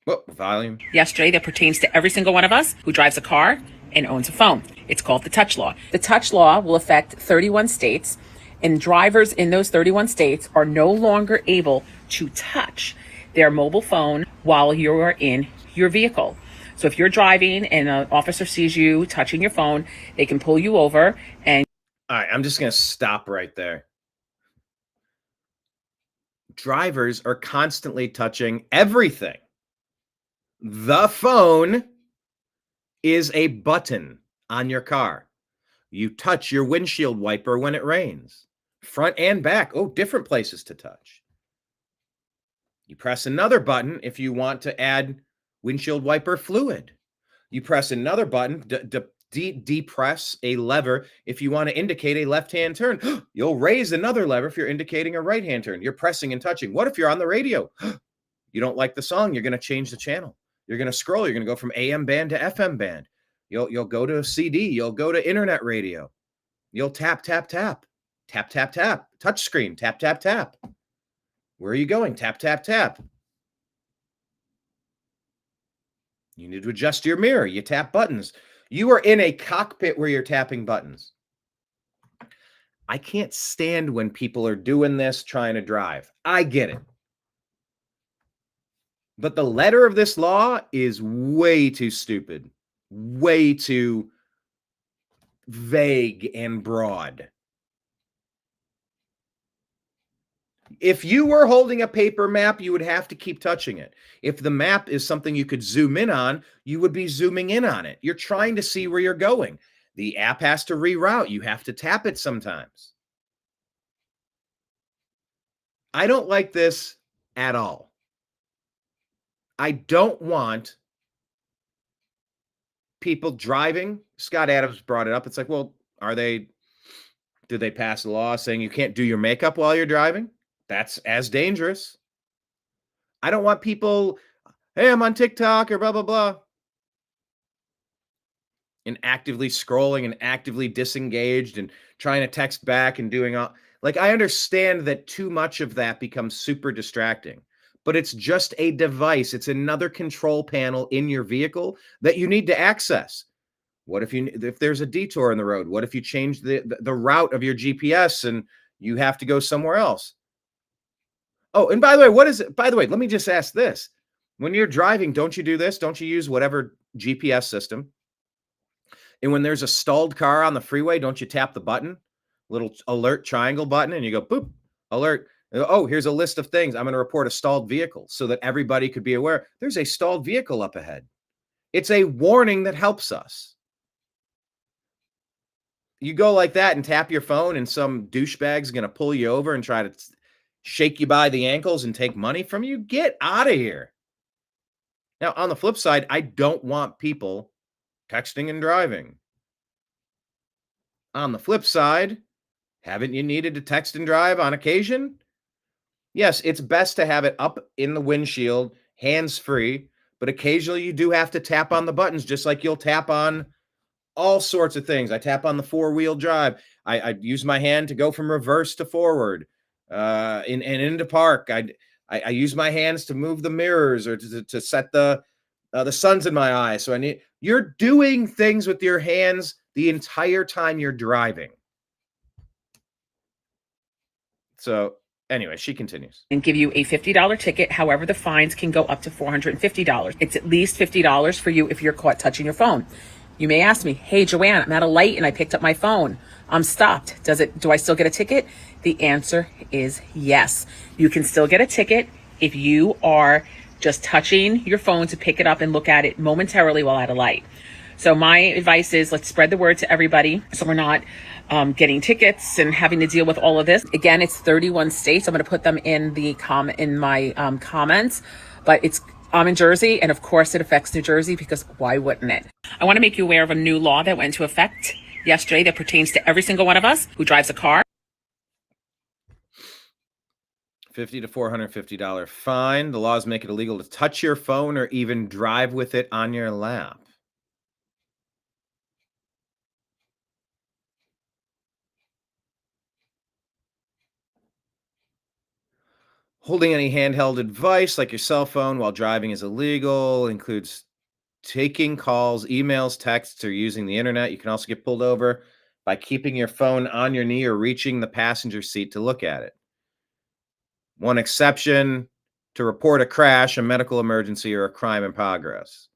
Whoa, volume. Yesterday that pertains to every single one of us who drives a car and owns a phone. It's called the touch law. The touch law will affect 31 states, and drivers in those 31 states are no longer able to touch their mobile phone while you're in your vehicle. So if you're driving and an officer sees you touching your phone, they can pull you over and... All right, I'm just going to stop right there. Drivers are constantly touching everything. The phone is a button on your car. You touch your windshield wiper when it rains. Front and back. Oh, different places to touch. You press another button if you want to add windshield wiper fluid. You press another button, depress a lever if you want to indicate a left-hand turn. You'll raise another lever if you're indicating a right-hand turn. You're pressing and touching. What if you're on the radio? You don't like the song. You're going to change the channel. You're going to scroll. You're going to go from AM band to FM band. You'll go to CD. You'll go to internet radio. You'll tap, tap, tap. Tap, tap, tap. Touch screen. Tap, tap, tap. Where are you going? Tap, tap, tap. You need to adjust your mirror. You tap buttons. You are in a cockpit where you're tapping buttons. I can't stand when people are doing this trying to drive. I get it. But the letter of this law is way too stupid, way too vague and broad. If you were holding a paper map, you would have to keep touching it. If the map is something you could zoom in on, you would be zooming in on it. You're trying to see where you're going. The app has to reroute. You have to tap it sometimes. I don't like this at all. I don't want people driving. Scott Adams brought it up. It's like, well, did they pass a law saying you can't do your makeup while you're driving? That's as dangerous. I don't want people, hey, I'm on TikTok or blah, blah, blah, and actively scrolling and actively disengaged and trying to text back and doing all. Like, I understand that too much of that becomes super distracting, but it's just a device. It's another control panel in your vehicle that you need to access. What if there's a detour in the road? What if you change the route of your GPS and you have to go somewhere else? Oh, and by the way, what is it? By the way, let me just ask this. When you're driving, don't you do this? Don't you use whatever GPS system? And when there's a stalled car on the freeway, don't you tap the button, little alert triangle button, and you go, boop, alert. Oh, here's a list of things. I'm going to report a stalled vehicle so that everybody could be aware. There's a stalled vehicle up ahead. It's a warning that helps us. You go like that and tap your phone, and some douchebag's going to pull you over and try to shake you by the ankles and take money from you. Get out of here. Now, on the flip side, I don't want people texting and driving. On the flip side, haven't you needed to text and drive on occasion? Yes, it's best to have it up in the windshield, hands-free, but occasionally you do have to tap on the buttons, just like you'll tap on all sorts of things. I tap on the four-wheel drive. I use my hand to go from reverse to forward, and into park. I use my hands to move the mirrors or to set the sun's in my eyes. So you're doing things with your hands the entire time you're driving. So anyway, she continues. And give you a $50 ticket. However, the fines can go up to $450. It's at least $50 for you if you're caught touching your phone. You may ask me, hey, Joanne, I'm at a light and I picked up my phone. I'm stopped. Do I still get a ticket? The answer is yes. You can still get a ticket if you are just touching your phone to pick it up and look at it momentarily while at a light. So my advice is, let's spread the word to everybody so we're not getting tickets and having to deal with all of this. Again, it's 31 states. I'm going to put them in my comments, but I'm in Jersey, and of course it affects New Jersey, because why wouldn't it? I want to make you aware of a new law that went into effect yesterday that pertains to every single one of us who drives a car. $50 to $450 fine. The laws make it illegal to touch your phone or even drive with it on your lap. Holding any handheld device like your cell phone while driving is illegal. Includes taking calls, emails, texts, or using the internet. You can also get pulled over by keeping your phone on your knee or reaching the passenger seat to look at it. One exception: to report a crash, a medical emergency, or a crime in progress.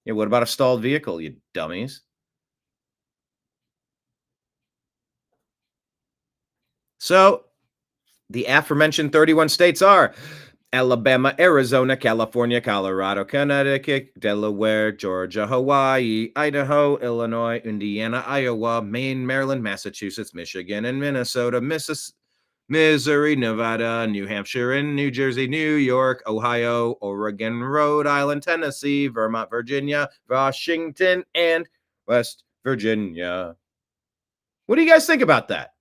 Yeah, what about a stalled vehicle, you dummies? So, the aforementioned 31 states are Alabama, Arizona, California, Colorado, Connecticut, Delaware, Georgia, Hawaii, Idaho, Illinois, Indiana, Iowa, Maine, Maryland, Massachusetts, Michigan, and Minnesota, Missouri, Nevada, New Hampshire, and New Jersey, New York, Ohio, Oregon, Rhode Island, Tennessee, Vermont, Virginia, Washington, and West Virginia. What do you guys think about that?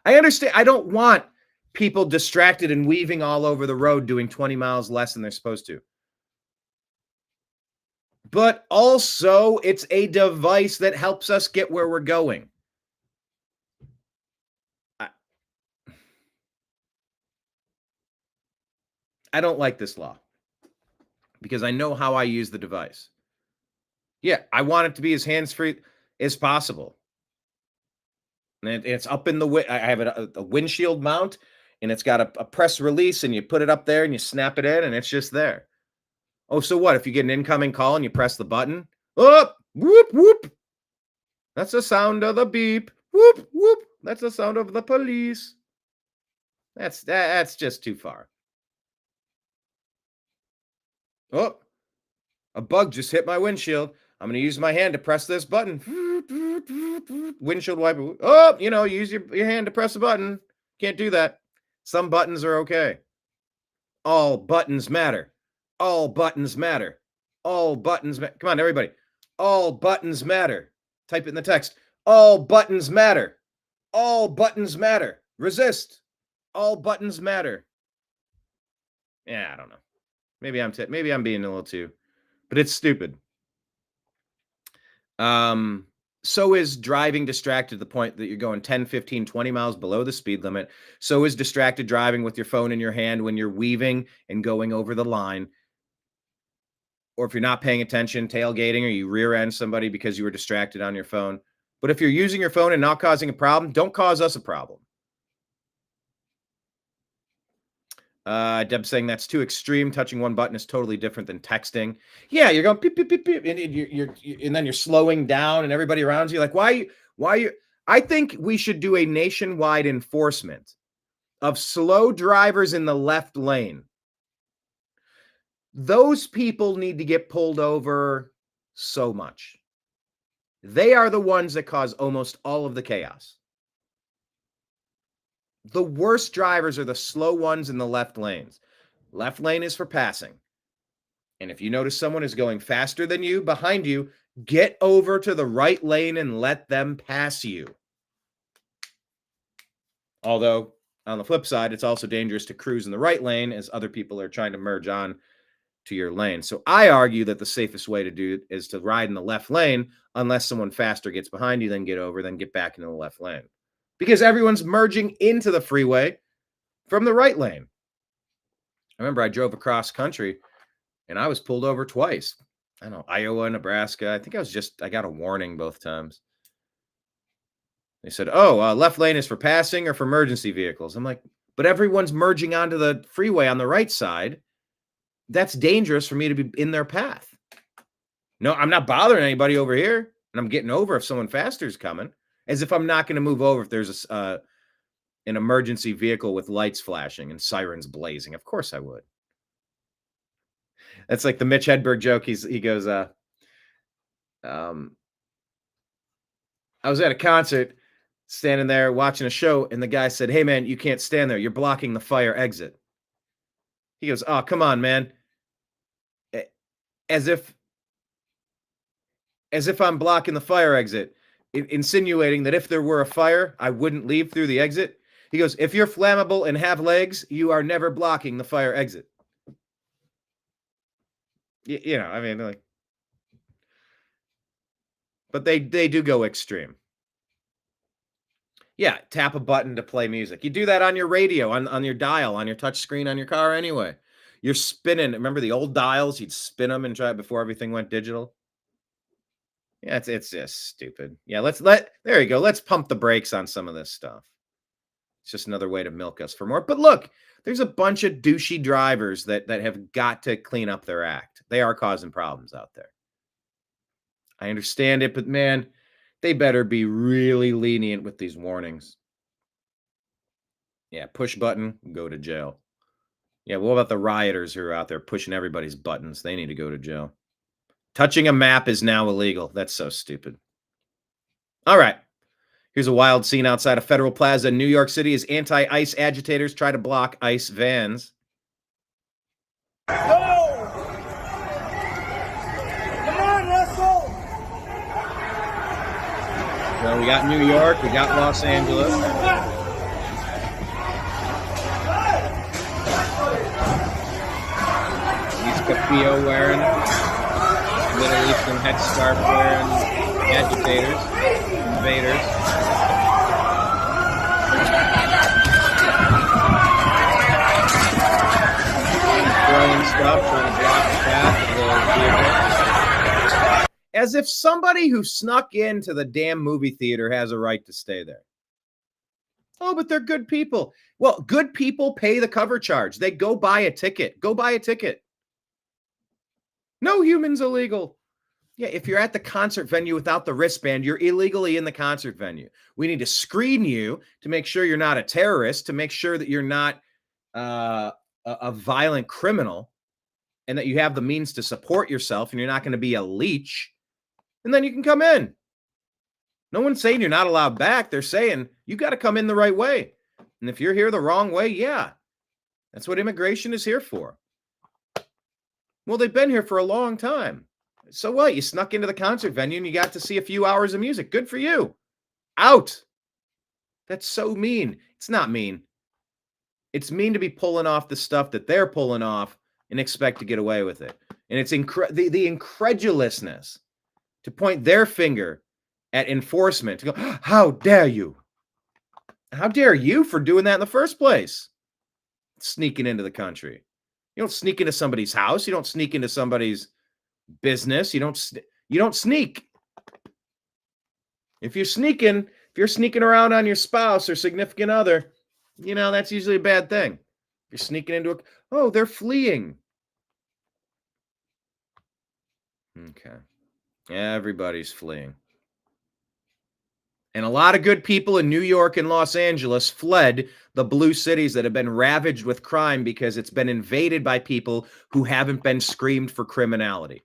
I understand. I don't want people distracted and weaving all over the road doing 20 miles less than they're supposed to. But also, it's a device that helps us get where we're going. I don't like this law because I know how I use the device. Yeah, I want it to be as hands-free as possible. And it's up in the I have a windshield mount, and it's got a press release, and you put it up there and you snap it in, and it's just there. Oh, so what? If you get an incoming call and you press the button, oh, whoop, whoop. That's the sound of the beep. Whoop, whoop. That's the sound of the police. That's just too far. Oh, a bug just hit my windshield. I'm going to use my hand to press this button. Windshield wiper. Oh, use your hand to press the button. Can't do that. Some buttons are okay. All buttons matter. All buttons matter. All buttons matter. Come on, everybody. All buttons matter. Type it in the text. All buttons matter. All buttons matter. Resist. All buttons matter. Yeah, I don't know. Maybe I'm being a little too, but it's stupid. So is driving distracted to the point that you're going 10, 15, 20 miles below the speed limit. So is distracted driving with your phone in your hand when you're weaving and going over the line. Or if you're not paying attention, tailgating, or you rear end somebody because you were distracted on your phone. But if you're using your phone and not causing a problem, don't cause us a problem. Deb saying that's too extreme. Touching one button is totally different than texting. Yeah, you're going beep, beep, beep, beep, and and then you're slowing down, and everybody around you like, why you? I think we should do a nationwide enforcement of slow drivers in the left lane. Those people need to get pulled over so much. They are the ones that cause almost all of the chaos. The worst drivers are the slow ones in the left lanes. Left lane is for passing. And if you notice someone is going faster than you behind you, get over to the right lane and let them pass you. Although, on the flip side, it's also dangerous to cruise in the right lane as other people are trying to merge on to your lane. So I argue that the safest way to do it is to ride in the left lane unless someone faster gets behind you, then get over, then get back into the left lane. Because everyone's merging into the freeway from the right lane. I remember I drove across country and I was pulled over twice. I don't know, Iowa, Nebraska. I think I got a warning both times. They said, left lane is for passing or for emergency vehicles. I'm like, but everyone's merging onto the freeway on the right side. That's dangerous for me to be in their path. No, I'm not bothering anybody over here. And I'm getting over if someone faster is coming. As if I'm not going to move over if there's an emergency vehicle with lights flashing and sirens blazing. Of course I would. That's like the Mitch Hedberg joke. He goes, I was at a concert standing there watching a show, and the guy said, "Hey, man, you can't stand there. You're blocking the fire exit." He goes, "Oh, come on, man." As if I'm blocking the fire exit, insinuating that if there were a fire, I wouldn't leave through the exit. He goes, "If you're flammable and have legs, you are never blocking the fire exit." I mean, like, but they do go extreme. Yeah, tap a button to play music. You do that on your radio, on your dial, on your touch screen on your car anyway. You're spinning. Remember the old dials? You'd spin them and try it before everything went digital. Yeah, it's just stupid. Yeah, there you go. Let's pump the brakes on some of this stuff. It's just another way to milk us for more. But look, there's a bunch of douchey drivers that have got to clean up their act. They are causing problems out there. I understand it, but man, they better be really lenient with these warnings. Yeah, push button, go to jail. Yeah, what about the rioters who are out there pushing everybody's buttons? They need to go to jail. Touching a map is now illegal. That's so stupid. All right. Here's a wild scene outside of Federal Plaza in New York City as anti-ICE agitators try to block ICE vans. Go! Come on, Russell! Well, we got New York, we got Los Angeles. These Capillo wearing, Middle Eastern headscarf wearing agitators, invaders. Throwing stuff, trying to block the path of the vehicle. As if somebody who snuck into the damn movie theater has a right to stay there. Oh, but they're good people. Well, good people pay the cover charge. They go buy a ticket. Go buy a ticket. No human's illegal. Yeah, if you're at the concert venue without the wristband, you're illegally in the concert venue. We need to screen you to make sure you're not a terrorist, to make sure that you're not a violent criminal, and that you have the means to support yourself and you're not going to be a leech. And then you can come in. No one's saying you're not allowed back. They're saying you got to come in the right way. And if you're here the wrong way, yeah, that's what immigration is here for. Well, they've been here for a long time. So what? You snuck into the concert venue and you got to see a few hours of music. Good for you. Out. That's so mean. It's not mean. It's mean to be pulling off the stuff that they're pulling off and expect to get away with it. And it's the incredulousness to point their finger at enforcement, to go, how dare you? How dare you for doing that in the first place? Sneaking into the country. You don't sneak into somebody's house. You don't sneak into somebody's business. You don't sneak. If you're sneaking around on your spouse or significant other, that's usually a bad thing. You're sneaking into a... Oh, they're fleeing. Okay. Everybody's fleeing. And a lot of good people in New York and Los Angeles fled the blue cities that have been ravaged with crime because it's been invaded by people who haven't been screened for criminality.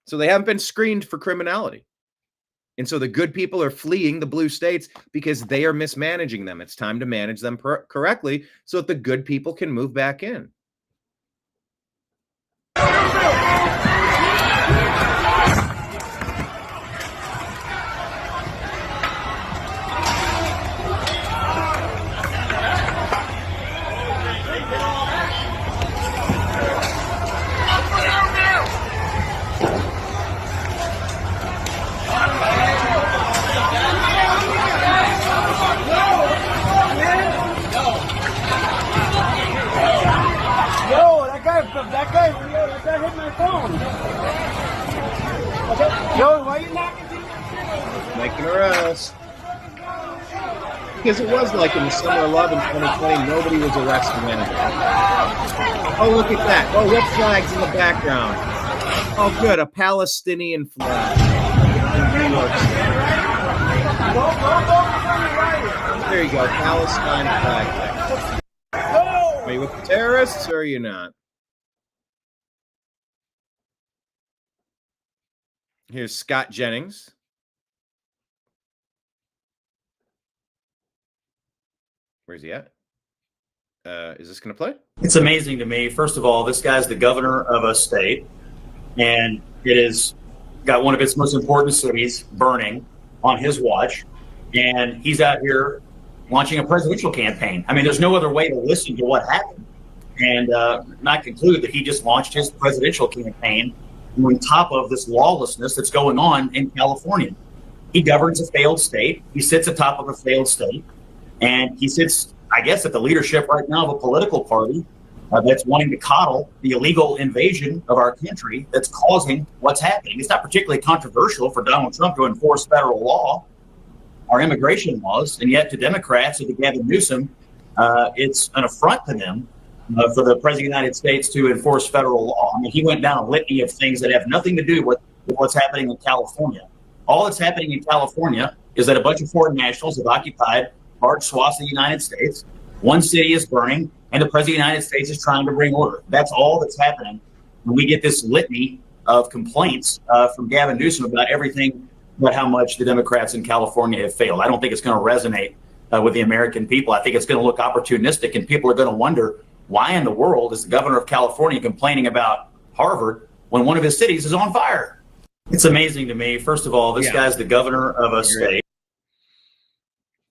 So they haven't been screened for criminality. And so the good people are fleeing the blue states because they are mismanaging them. It's time to manage them correctly so that the good people can move back in. That guy hit my phone. Yo, why you knocking people? Making arrests. Because it was like in the summer of love in 2020, nobody was arresting anybody. Oh, look at that. Oh, what flag's in the background? Oh, good. A Palestinian flag. There you go. Palestine flag. Are you with the terrorists or are you not? Here's Scott Jennings. Where's he at? Is this going to play? It's amazing to me. First of all, this guy's the governor of a state, and it has got one of its most important cities burning on his watch, and he's out here launching a presidential campaign. I mean, there's no other way to listen to what happened and not conclude that he just launched his presidential campaign on top of this lawlessness that's going on in California. He governs a failed state. He sits atop of a failed state. And he sits, I guess, at the leadership right now of a political party that's wanting to coddle the illegal invasion of our country that's causing what's happening. It's not particularly controversial for Donald Trump to enforce federal law, our immigration laws, and yet to Democrats and to Gavin Newsom, it's an affront to them for the President of the United States to enforce federal law. I mean, he went down a litany of things that have nothing to do with what's happening in California. All that's happening in California is that a bunch of foreign nationals have occupied large swaths of the United States. One city is burning, and the President of the United States is trying to bring order. That's all that's happening. When we get this litany of complaints from Gavin Newsom about everything, about how much the Democrats in California have failed. I don't think it's going to resonate with the American people. I think it's going to look opportunistic, and people are going to wonder, why in the world is the governor of California complaining about Harvard when one of his cities is on fire? It's amazing to me. First of all, this guy's the governor of a state.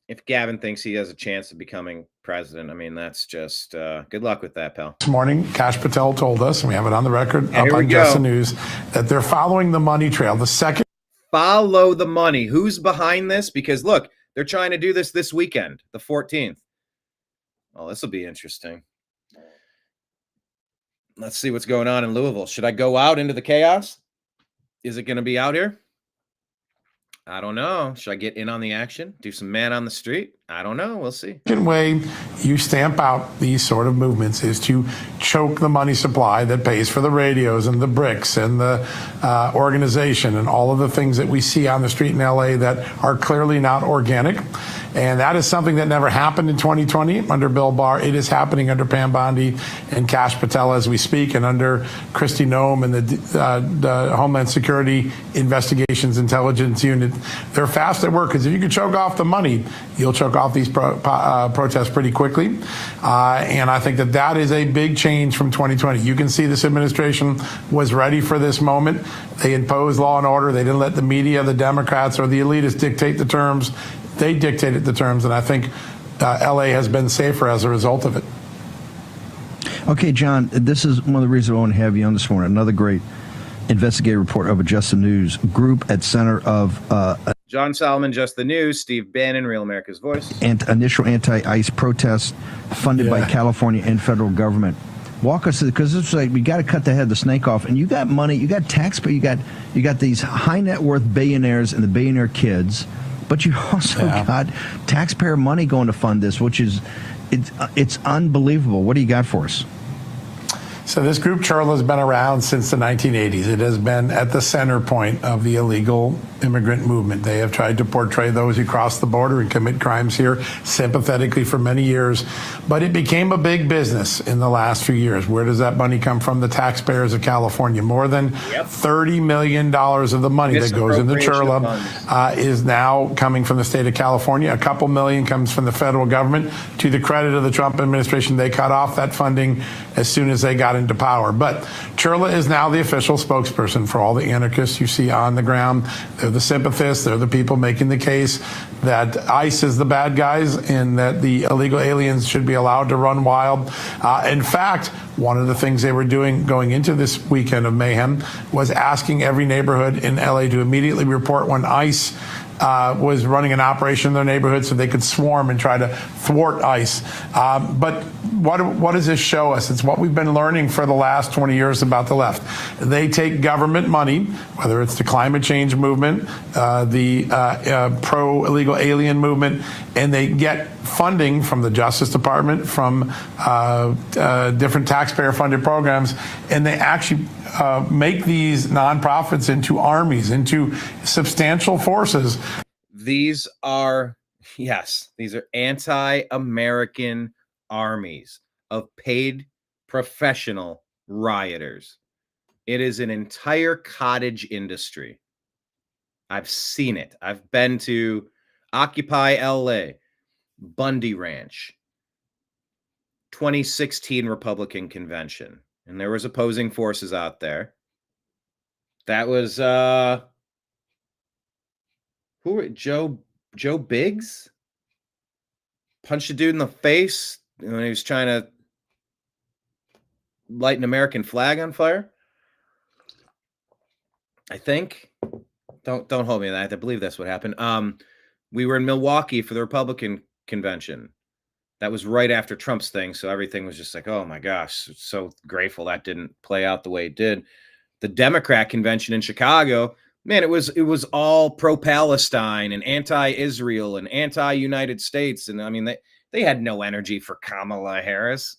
If Gavin thinks he has a chance of becoming president, I mean, that's just good luck with that, pal. This morning, Kash Patel told us, and we have it on the record up on Just the News, that they're following the money trail. The second. Follow the money. Who's behind this? Because look, they're trying to do this weekend, the 14th. Well, this will be interesting. Let's see what's going on in Louisville. Should I go out into the chaos? Is it going to be out here? I don't know. Should I get in on the action? Do some man on the street? I don't know. We'll see. The way you stamp out these sort of movements is to choke the money supply that pays for the radios and the bricks and the organization and all of the things that we see on the street in LA that are clearly not organic. And that is something that never happened in 2020 under Bill Barr. It is happening under Pam Bondi and Kash Patel as we speak, and under Kristi Noem and the Homeland Security Investigations Intelligence Unit. They're fast at work, because if you can choke off the money, you'll choke off these protests pretty quickly. And I think that is a big change from 2020. You can see this administration was ready for this moment. They imposed law and order. They didn't let the media, the Democrats, or the elitists dictate the terms. They dictated the terms, and I think LA has been safer as a result of it. Okay, John, this is one of the reasons I want to have you on this morning. Another great investigative report of a Just the News group at center of John Solomon, Just the News, Steve Bannon, Real America's Voice. And initial anti-ICE protests funded by California and federal government. Walk us through, because it's like we got to cut the head of the snake off. And you got money, you got taxpayer, you got these high net worth billionaires and the billionaire kids. But you also got taxpayer money going to fund this, which is it's unbelievable. What do you got for us? So this group Churla has been around since the 1980s. It has been at the center point of the illegal immigrant movement. They have tried to portray those who cross the border and commit crimes here sympathetically for many years. But it became a big business in the last few years. Where does that money come from? The taxpayers of California. More than $30 million of the money that goes into Churla is now coming from the state of California. A couple million comes from the federal government. To the credit of the Trump administration, they cut off that funding as soon as they got into power. But Churla is now the official spokesperson for all the anarchists you see on the ground. They're the sympathists. They're the people making the case that ICE is the bad guys and that the illegal aliens should be allowed to run wild. In fact, one of the things they were doing going into this weekend of mayhem was asking every neighborhood in LA to immediately report when ICE was running an operation in their neighborhood so they could swarm and try to thwart ICE. But what does this show us? It's what we've been learning for the last 20 years about the left. They take government money, whether it's the climate change movement, the pro-illegal alien movement, and they get funding from the Justice Department, from different taxpayer-funded programs, and they actually make these nonprofits into armies, into substantial forces. These are anti-American armies of paid professional rioters. It is an entire cottage industry. I've seen it. I've been to Occupy LA, Bundy Ranch, 2016 Republican convention, and there was opposing forces out there. That was Joe Biggs punched a dude in the face when he was trying to light an American flag on fire. I think. Don't hold me to that. I believe that's what happened. We were in Milwaukee for the Republican convention. That was right after Trump's thing, so everything was just like, oh my gosh, so grateful that didn't play out the way it did. The Democrat convention in Chicago, man, it was all pro-Palestine and anti-Israel and anti-United States, and I mean they had no energy for Kamala Harris.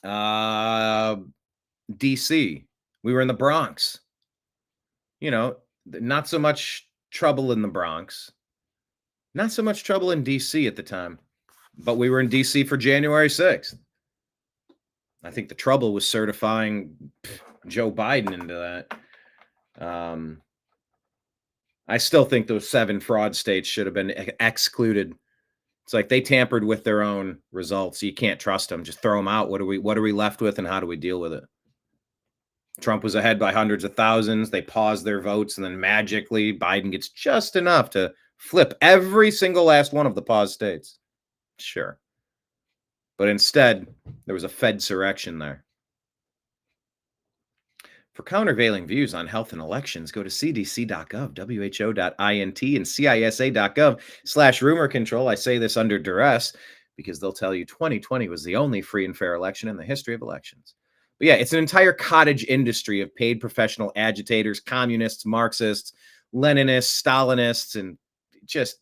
DC, we were in the Bronx. You know, not so much trouble in the Bronx, not so much trouble in DC at the time, but we were in DC for January 6th. I think the trouble was certifying Joe Biden into that. I still think those 7 fraud states should have been excluded. It's like they tampered with their own results. You can't trust them. Just throw them out. What are we left with, and how do we deal with it? Trump was ahead by hundreds of thousands. They paused their votes, and then magically Biden gets just enough to flip every single last one of the paused states. Sure. But instead, there was a Fedsurrection there. For countervailing views on health and elections, go to cdc.gov, who.int, and cisa.gov/rumor control. I say this under duress because they'll tell you 2020 was the only free and fair election in the history of elections. But yeah, it's an entire cottage industry of paid professional agitators, communists, Marxists, Leninists, Stalinists, and just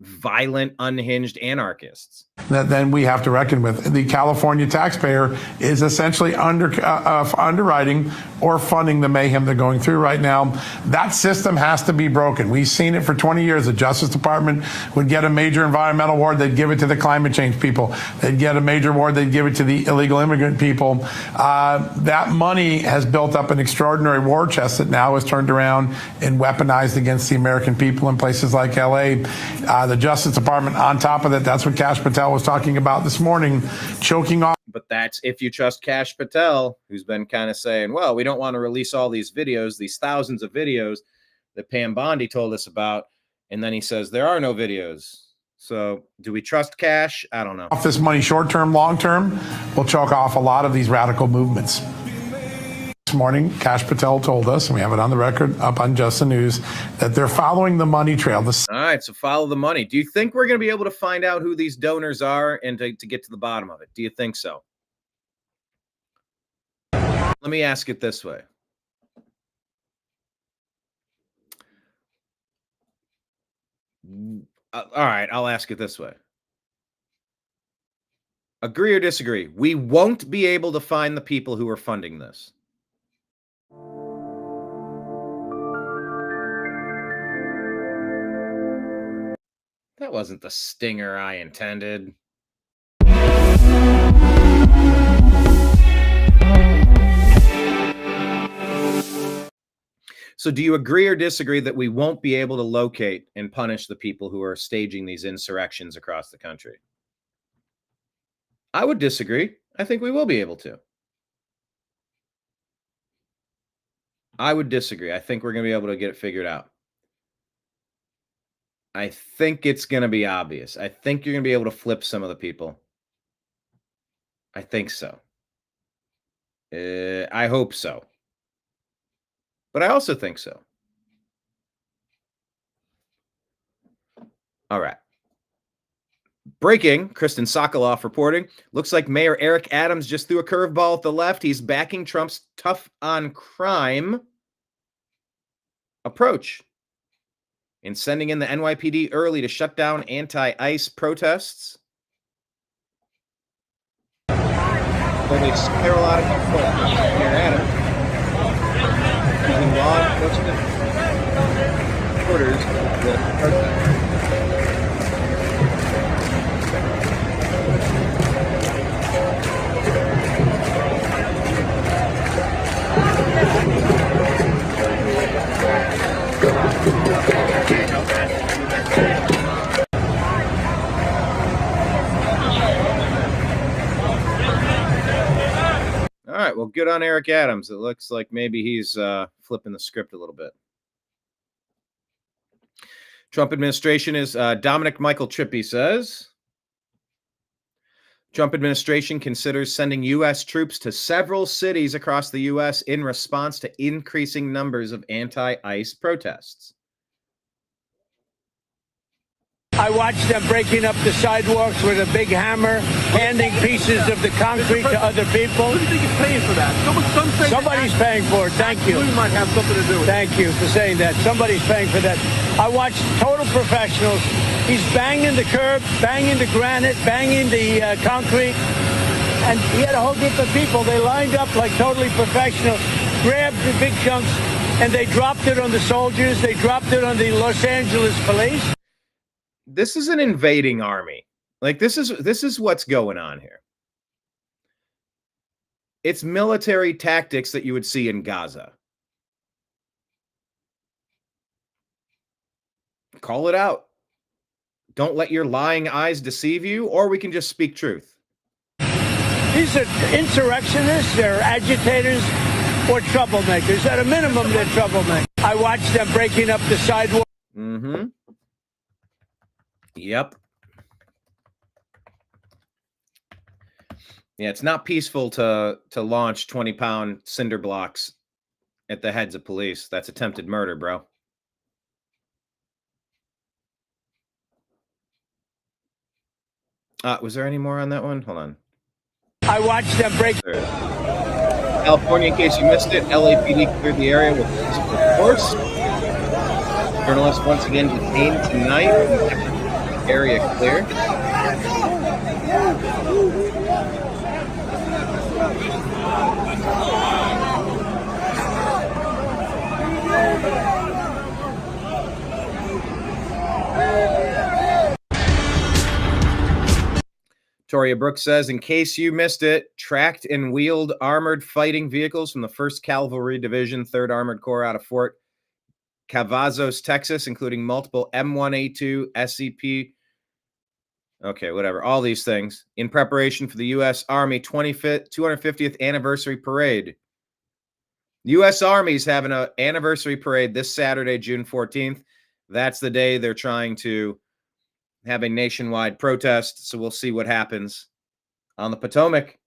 violent, unhinged anarchists. That then we have to reckon with. The California taxpayer is essentially underwriting or funding the mayhem they're going through right now. That system has to be broken. We've seen it for 20 years. The Justice Department would get a major environmental award, they'd give it to the climate change people. They'd get a major award, they'd give it to the illegal immigrant people. That money has built up an extraordinary war chest that now is turned around and weaponized against the American people in places like LA. The Justice Department, on top of it, that's what Kash Patel was talking about this morning, choking off. But that's if you trust Kash Patel, who's been kind of saying, well, we don't want to release all these videos, these thousands of videos that Pam Bondi told us about. And then he says there are no videos. So do we trust Kash? I don't know. Off this money, short-term, long-term, will choke off a lot of these radical movements. This morning, Kash Patel told us, and we have it on the record up on Just the News, that they're following the money trail. All right, so follow the money. Do you think we're going to be able to find out who these donors are and to get to the bottom of it? Do you think so? Let me ask it this way. All right, I'll ask it this way. Agree or disagree? We won't be able to find the people who are funding this. That wasn't the stinger I intended. So do you agree or disagree that we won't be able to locate and punish the people who are staging these insurrections across the country? I would disagree. I think we will be able to. I would disagree. I think we're going to be able to get it figured out. I think it's going to be obvious. I think you're going to be able to flip some of the people. I think so. I hope so. But I also think so. All right. Breaking, Kristen Sokoloff reporting. Looks like Mayor Eric Adams just threw a curveball at the left. He's backing Trump's tough on crime approach in sending in the NYPD early to shut down anti-ICE protests. So they spiral out of control. Mayor Adams using law enforcement orders to protest. All right, well, good on Eric Adams. It looks like maybe he's flipping the script a little bit. Trump administration is Dominic Michael Trippi says Trump administration considers sending U.S. troops to several cities across the U.S. in response to increasing numbers of anti-ICE protests. I watched them breaking up the sidewalks with a big hammer, handing pieces of the concrete to other people. Who do you think is paying for that? Somebody's paying for it. Thank you. You might have something to do with it. Thank you for saying that. Somebody's paying for that. I watched total professionals. He's banging the curb, banging the granite, banging the concrete. And he had a whole group of people. They lined up like totally professionals, grabbed the big chunks, and they dropped it on the soldiers. They dropped it on the Los Angeles police. This is an invading army. Like this is what's going on here. It's military tactics that you would see in Gaza. Call it out. Don't let your lying eyes deceive you, or we can just speak truth. These are insurrectionists, they're agitators, or troublemakers. At a minimum, they're troublemakers. I watched them breaking up the sidewalk. Mm-hmm. Yep. Yeah, it's not peaceful to launch 20-pound cinder blocks at the heads of police. That's attempted murder, bro. Was there any more on that one? Hold on. I watched them break. California, in case you missed it, LAPD cleared the area with physical force. Journalists once again detained tonight. Area clear. Toria Brooks says, in case you missed it, tracked and wheeled armored fighting vehicles from the 1st Cavalry Division, 3rd Armored Corps out of Fort Cavazos, Texas, including multiple M1A2, SCP, okay, whatever, all these things, in preparation for the U.S. Army 250th anniversary parade. The U.S. Army's having an anniversary parade this Saturday, June 14th. That's the day they're trying to have a nationwide protest, so we'll see what happens on the Potomac.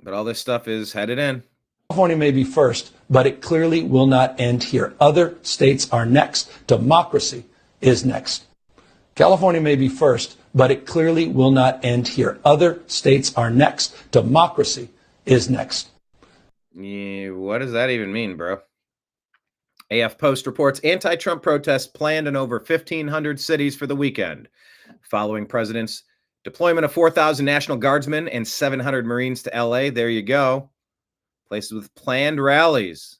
But all this stuff is headed in. California may be first, but it clearly will not end here. Other states are next. Democracy is next. California may be first, but it clearly will not end here. Other states are next. Democracy is next. Yeah, what does that even mean, bro? AF Post reports anti-Trump protests planned in over 1,500 cities for the weekend, following President's deployment of 4,000 National Guardsmen and 700 Marines to LA. There you go. Places with planned rallies.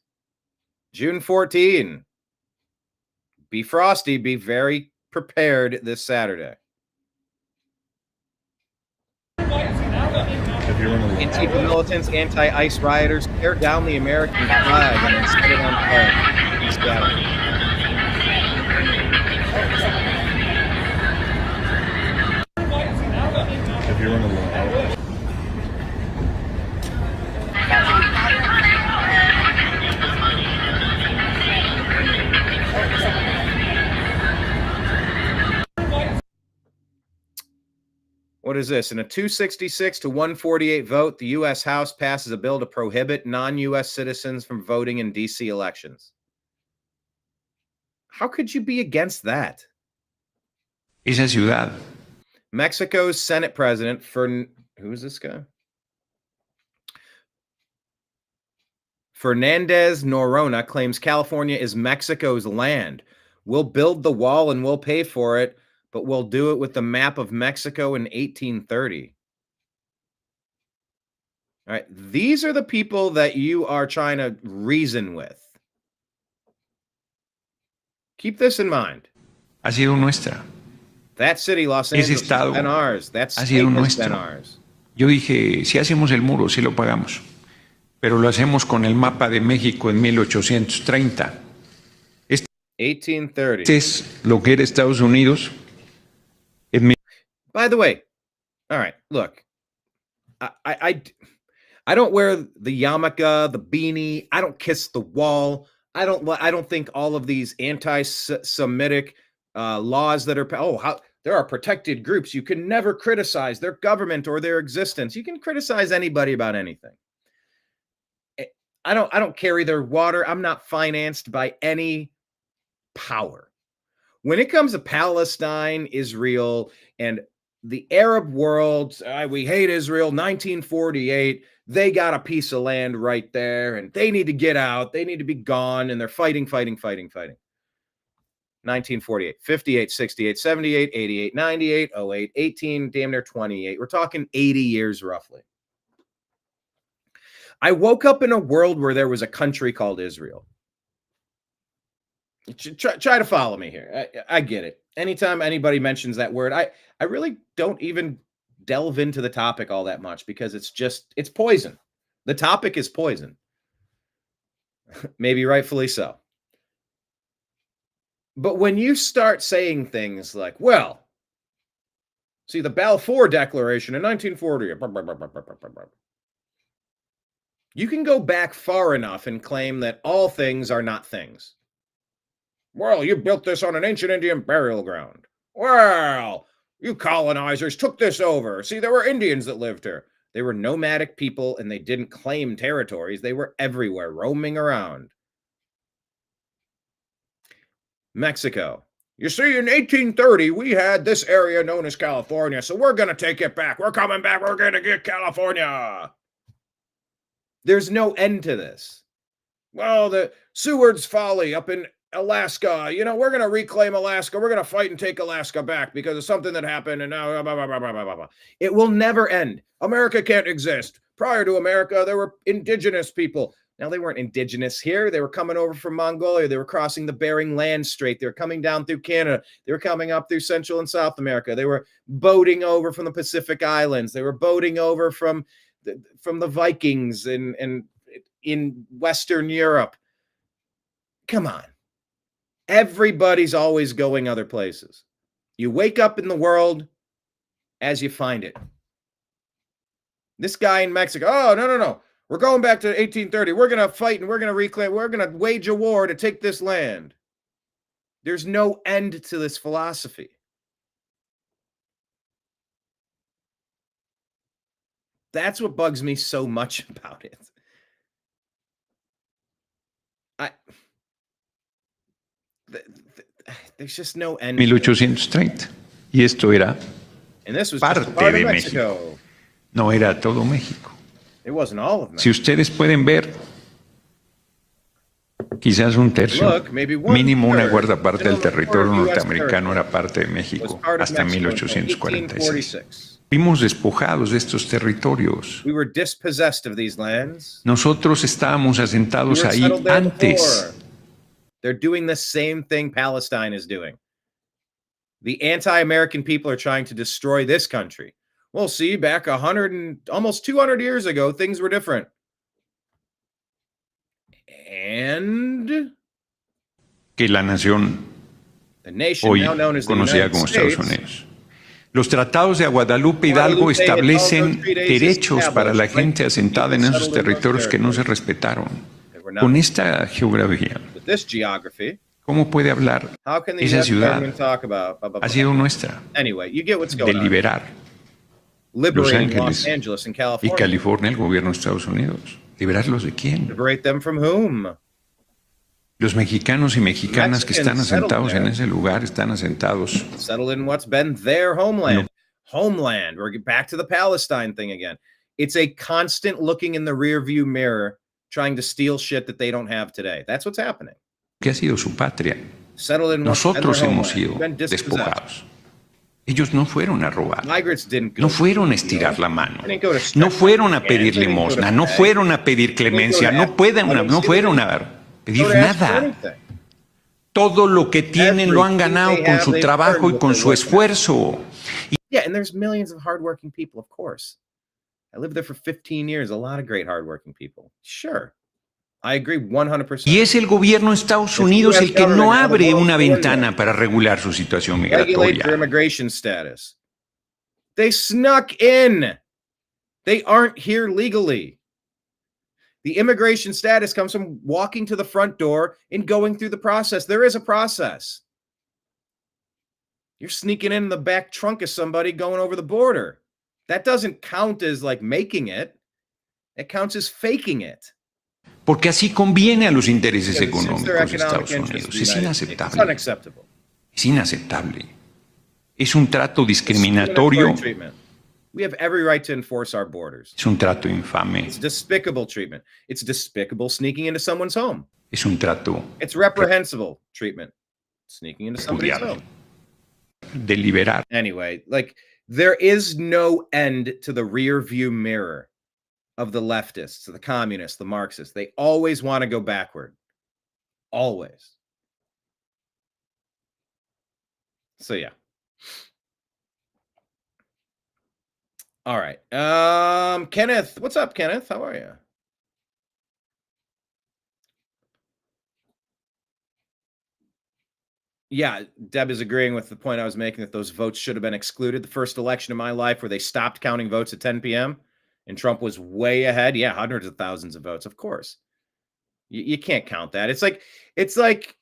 June 14. Be frosty. Be very prepared this Saturday. Antifa militants, anti-ICE rioters tear down the American flag and then set it on fire. He's got it. If you're on the low. What is this? In a 266 to 148 vote, the U.S. House passes a bill to prohibit non-U.S. citizens from voting in D.C. elections. How could you be against that? Esa ciudad. Mexico's Senate President, who is this guy? Fernandez Noronha claims California is Mexico's land. We'll build the wall and we'll pay for it, but we'll do it with the map of Mexico in 1830. All right, these are the people that you are trying to reason with. Keep this in mind. Ha sido nuestra. That city, Los Angeles, has been ours. That state has been ours. Yo dije, si hacemos el muro, sí lo pagamos. Pero lo hacemos con el mapa de México en 1830. 1830. Este es lo que era Estados Unidos. By the way, all right, look, I don't wear the yarmulke, the beanie. I don't kiss the wall. I don't think all of these anti-Semitic laws that are there are protected groups. You can never criticize their government or their existence. You can criticize anybody about anything. I don't carry their water. I'm not financed by any power. When it comes to Palestine, Israel, and the Arab world, we hate Israel, 1948, they got a piece of land right there, and they need to get out. They need to be gone, and they're fighting. 1948, 58, 68, 78, 88, 98, 08, 18, damn near 28. We're talking 80 years roughly. I woke up in a world where there was a country called Israel. Try to follow me here. I get it. Anytime anybody mentions that word, I really don't even delve into the topic all that much because it's poison. The topic is poison. Maybe rightfully so. But when you start saying things like, well, see the Balfour Declaration in 1940, you can go back far enough and claim that all things are not things. Well, you built this on an ancient Indian burial ground. Well, you colonizers took this over. See, there were Indians that lived here. They were nomadic people, and they didn't claim territories. They were everywhere, roaming around. Mexico. You see, in 1830, we had this area known as California, so we're going to take it back. We're coming back. We're going to get California. There's no end to this. Well, the Seward's Folly up in Alaska, we're going to reclaim Alaska. We're going to fight and take Alaska back because of something that happened. And now, blah, blah, blah, blah, blah, blah. It will never end. America can't exist. Prior to America, there were indigenous people. Now, they weren't indigenous here. They were coming over from Mongolia. They were crossing the Bering Land Strait. They were coming down through Canada. They were coming up through Central and South America. They were boating over from the Pacific Islands. They were boating over from the Vikings in Western Europe. Come on. Everybody's always going other places. You wake up in the world as you find it. This guy in Mexico, oh, no. We're going back to 1830. We're going to fight and we're going to reclaim. We're going to wage a war to take this land. There's no end to this philosophy. That's what bugs me so much about it. There's just no end. 1830. Y esto era parte de México. No era todo México. It wasn't all of Mexico. Si ustedes pueden ver, aquí Quizás un tercio, Look, maybe mínimo una one-third, cuarta parte del minimum territorio quarter of US norteamericano era territory parte de was México part of hasta Mexico until 1846. 1846. Fuimos despojados de estos territorios. We were dispossessed of these lands. Nosotros estábamos We asentados were ahí settled there antes. before. They're doing the same thing Palestine is doing. The anti-American people are trying to destroy this country. Well, see, back 100 and almost 200 years ago, things were different. And Que la nación the nation hoy now known as the conocida United como Estados States, Unidos. Los tratados de Guadalupe Hidalgo Guadalupe and all establecen those treaties derechos para la established gente rights for asentada en people esos settled in those territorios que no se territories respetaron. that were not Con esta geografía, with this geography. ¿cómo puede hablar How can the esa US ciudad? government talk about blah, blah, Ha blah. sido nuestra, Anyway, you get what's de going on. liberar Los Liberating Los Ángeles Angeles and y California. California, el gobierno de Estados Unidos. ¿Liberarlos de quién? Liberate them from whom? Los mexicanos y mexicanas que están Mexicans settled asentados en there. ese lugar están asentados. Settled in what's been their homeland. Homeland. We're back to the Palestine thing again. It's a constant looking in the rear view mirror, trying to steal shit that they don't have today. That's what's happening. ¿Qué ha sido su patria? Settled in what's been their Nosotros hemos homeland. sido Been dispossessed. despojados. Ellos no fueron a robar, Migrants didn't go no to fueron a steal. estirar la mano, They didn't go to no stretch fueron a their pedir hands. They didn't go to limosna, no beg. fueron a pedir clemencia, no fueron a pedir Go to ask for nada. anything. Todo lo que tienen lo han ganado Everything con they su have, trabajo they've y con earned su with their work. esfuerzo. Yeah, and there's millions of hardworking people, of course. I lived there for 15 years. A lot of great hardworking people. Sure. I agree 100%. Y es el gobierno de Estados Unidos el que no abre una ventana para regular su situación Regulate their migratoria. immigration status. They snuck in. They aren't here legally. The immigration status comes from walking to the front door and going through the process. There is a process. You're sneaking in the back trunk of somebody going over the border. That doesn't count as like making it. It counts as faking it. Porque así conviene a los intereses Because it suits their económicos de economic Estados interests Unidos. of the Es United States. It's inaceptable. unacceptable. Es inaceptable. Es un trato Discriminatory discriminatorio. treatment. We have every right to enforce our borders. Es un trato infame. It's despicable treatment. It's despicable sneaking into someone's home. Es un trato It's reprehensible treatment. Sneaking into somebody's repudiable. home. Deliberar. Anyway, like there is no end to the rear view mirror of the leftists, the communists, the Marxists. They always want to go backward. Always. So yeah. All right. Kenneth, what's up, Kenneth? How are you? Yeah, Deb is agreeing with the point I was making that those votes should have been excluded. The first election in my life where they stopped counting votes at 10 p.m. and Trump was way ahead. Yeah, hundreds of thousands of votes, of course. You can't count that. It's like,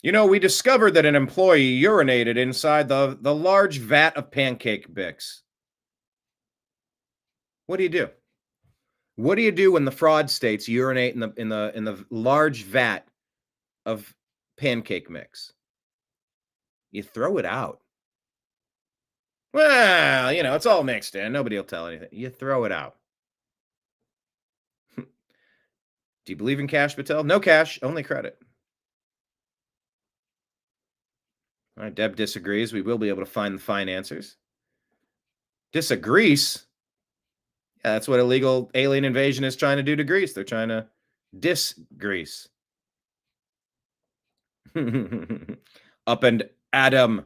you know, we discovered that an employee urinated inside the large vat of pancake mix. What do you do? What do you do when the fraud states urinate in the large vat of pancake mix? You throw it out. Well, you know, it's all mixed in. Nobody will tell anything. You throw it out. Do you believe in cash, Patel? No cash, only credit. All right, Deb disagrees. We will be able to find the fine answers. Disagrees? Yeah, that's what illegal alien invasion is trying to do to Greece. They're trying to dis-Greece. Up and Adam.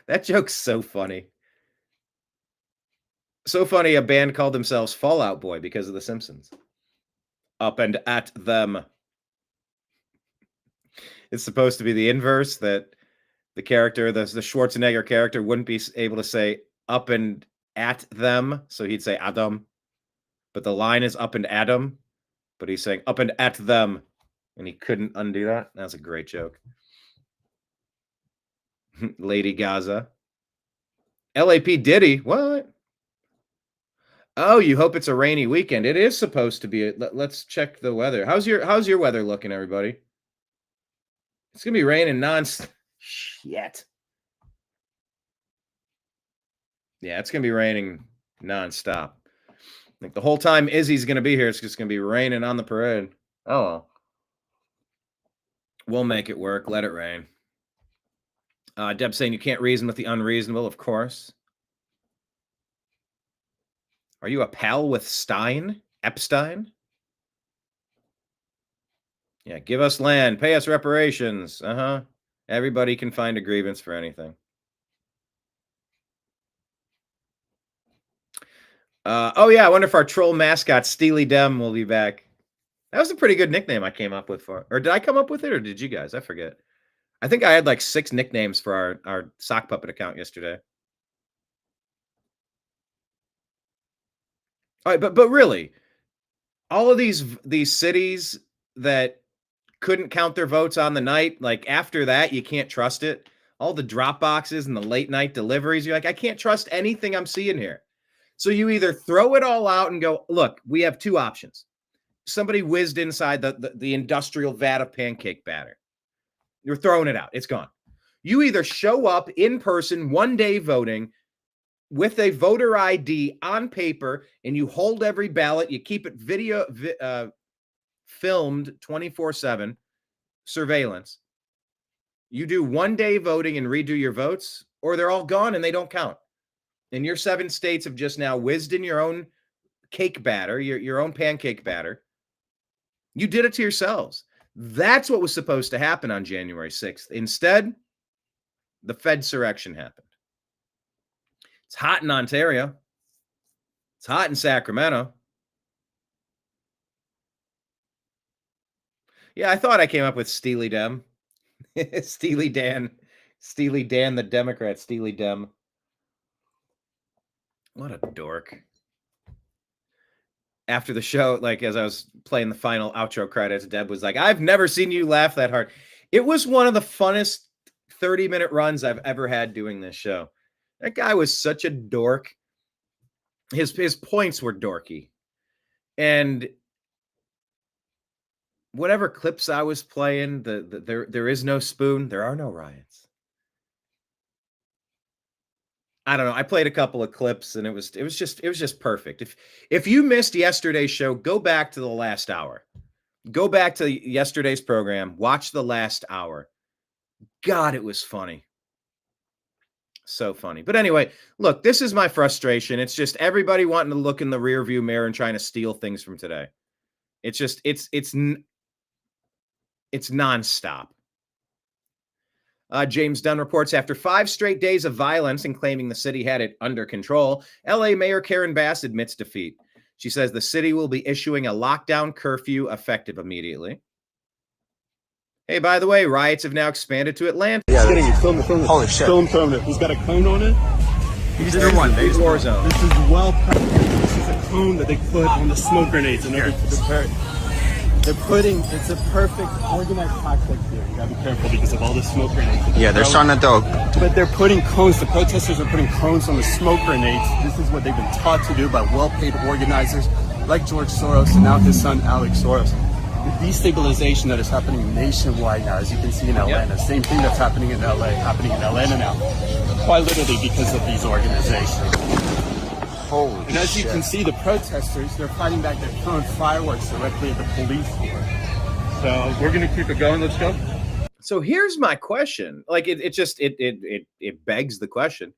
That joke's so funny. So funny, a band called themselves Fall Out Boy because of The Simpsons. Up and at them. It's supposed to be the inverse, that the character, the Schwarzenegger character, wouldn't be able to say up and at them, so he'd say Adam. But the line is up and Adam, but he's saying up and at them, and he couldn't undo that. That's a great joke. Lady Gaza. LAP Diddy. What? Oh, you hope it's a rainy weekend. It is supposed to be. Let's check the weather. How's your weather looking, everybody? It's gonna be raining shit. Yeah, it's gonna be raining nonstop. Like the whole time Izzy's gonna be here, it's just gonna be raining on the parade. Oh well. We'll make it work. Let it rain. Deb saying you can't reason with the unreasonable, of course. Are you a pal with Epstein? Yeah, give us land, pay us reparations. Everybody can find a grievance for anything. Oh yeah, I wonder if our troll mascot Steely Dem will be back. That was a pretty good nickname I came up with for, or did I come up with it, or did you guys? I forget. I think I had like 6 nicknames for our sock puppet account yesterday. All right, but really, all of these cities that couldn't count their votes on the night, like after that, you can't trust it. All the drop boxes and the late night deliveries, you're like, I can't trust anything I'm seeing here. So you either throw it all out and go, look, we have 2 options. Somebody whizzed inside the industrial vat of pancake batter. You're throwing it out. It's gone. You either show up in person one day voting with a voter ID on paper and you hold every ballot. You keep it filmed 24/7 surveillance. You do one day voting and redo your votes, or they're all gone and they don't count. And your 7 states have just now whizzed in your own cake batter, your own pancake batter. You did it to yourselves. That's what was supposed to happen on January 6th. Instead, the Fedsurrection happened. It's hot in Ontario. It's hot in Sacramento. Yeah, I thought I came up with Steely Dem. Steely Dan the Democrat, Steely Dem. What a dork. After the show, like as I was playing the final outro credits, Deb was like, I've never seen you laugh that hard. It was one of the funnest 30-minute runs I've ever had doing this show. That guy was such a dork. His points were dorky. And whatever clips I was playing, there is no spoon, there are no riots. I don't know. I played a couple of clips and it was just perfect. If you missed yesterday's show, go back to the last hour. Go back to yesterday's program, watch the last hour. God, it was funny. So funny. But anyway, look, this is my frustration. It's just everybody wanting to look in the rearview mirror and trying to steal things from today. It's just it's nonstop. James Dunn reports after 5 straight days of violence and claiming the city had it under control, LA Mayor Karen Bass admits defeat. She says the city will be issuing a lockdown curfew effective immediately. Hey, by the way, riots have now expanded to Atlanta. Yeah, getting you. Film it. Holy shit. Film it. Who's got a cone on it? This is war zone. This is this is a cone that they put on the smoke grenades and everything. It's a perfect organized tactic here. You gotta be careful because of all the smoke grenades. Yeah, they're starting to do. But they're putting cones, the protesters are putting cones on the smoke grenades. This is what they've been taught to do by well-paid organizers like George Soros and now his son Alex Soros. The destabilization that is happening nationwide now, as you can see in Atlanta, same thing that's happening in LA, happening in Atlanta now. Quite literally because of these organizations. Holy and as you can see, the protesters, they're fighting back. They're throwing fireworks directly at the police here. So we're going to keep it going. Let's go. So here's my question. Like it begs the question.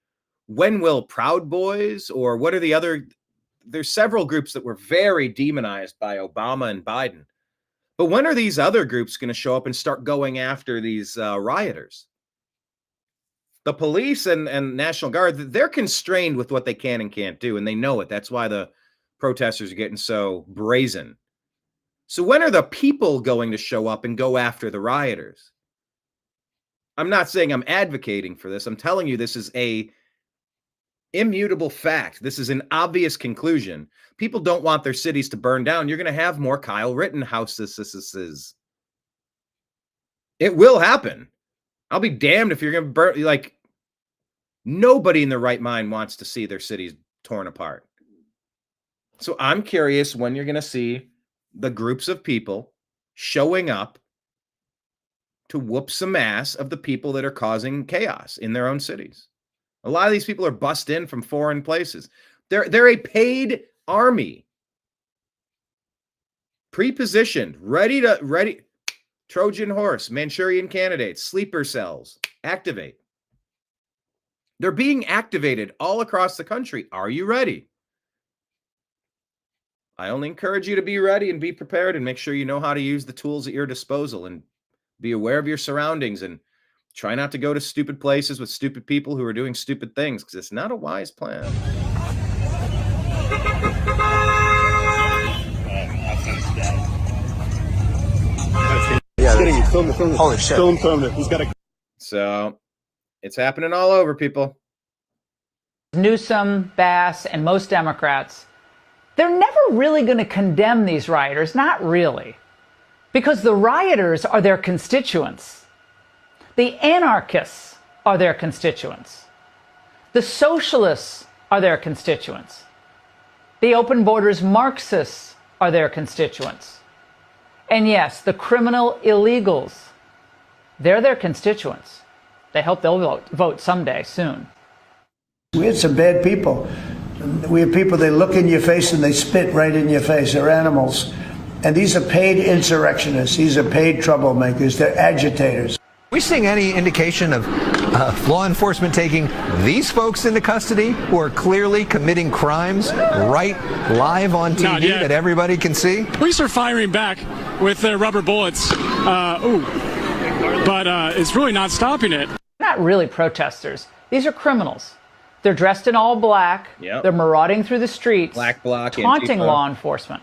When will Proud Boys or what are the other? There's several groups that were very demonized by Obama and Biden. But when are these other groups going to show up and start going after these rioters? The police and National Guard, they're constrained with what they can and can't do, and they know it. That's why the protesters are getting so brazen. So when are the people going to show up and go after the rioters? I'm not saying I'm advocating for this. I'm telling you this is a immutable fact. This is an obvious conclusion. People don't want their cities to burn down. You're going to have more Kyle Rittenhouses. It will happen. I'll be damned if you're going to burn. Like, nobody in their right mind wants to see their cities torn apart. So I'm curious when you're going to see the groups of people showing up to whoop some ass of the people that are causing chaos in their own cities. A lot of these people are bussed in from foreign places. They're a paid army, pre-positioned, ready to Trojan horse, Manchurian candidates, sleeper cells, activate. They're being activated all across the country. Are you ready? I only encourage you to be ready and be prepared and make sure you know how to use the tools at your disposal and be aware of your surroundings and try not to go to stupid places with stupid people who are doing stupid things because it's not a wise plan. Holy shit. Film it. He's got a. So it's happening all over, people. Newsom, Bass, and most Democrats, they're never really going to condemn these rioters. Not really. Because the rioters are their constituents. The anarchists are their constituents. The socialists are their constituents. The open borders Marxists are their constituents. And yes, the criminal illegals, they're their constituents. They hope they'll vote someday soon. We had some bad people. We have people, they look in your face and they spit right in your face. They're animals. And these are paid insurrectionists. These are paid troublemakers. They're agitators. Are we seeing any indication of law enforcement taking these folks into custody who are clearly committing crimes right live on TV that everybody can see? Police are firing back with their rubber bullets. But it's really not stopping it. Not really protesters. These are criminals. They're dressed in all black. Yep. They're marauding through the streets, Black bloc, taunting Antifa. law enforcement.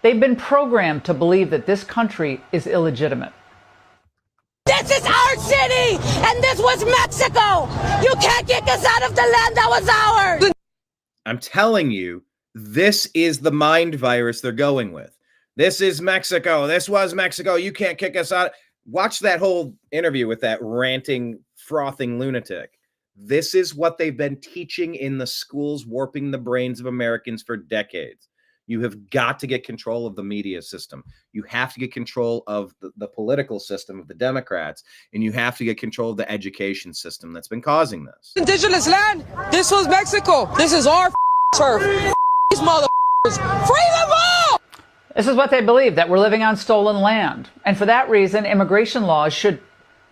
They've been programmed to believe that this country is illegitimate. This is our city, and this was Mexico. You can't kick us out of the land that was ours. I'm telling you, this is the mind virus they're going with. This is Mexico. This was Mexico. You can't kick us out. Watch that whole interview with that ranting, frothing lunatic. This is what they've been teaching in the schools, warping the brains of Americans for decades. You have got to get control of the media system. You have to get control of the political system of the Democrats, and you have to get control of the education system that's been causing this. Indigenous land. This was Mexico. This is our turf. These motherfuckers. Free them all! This is what they believe, that we're living on stolen land. And for that reason, immigration laws should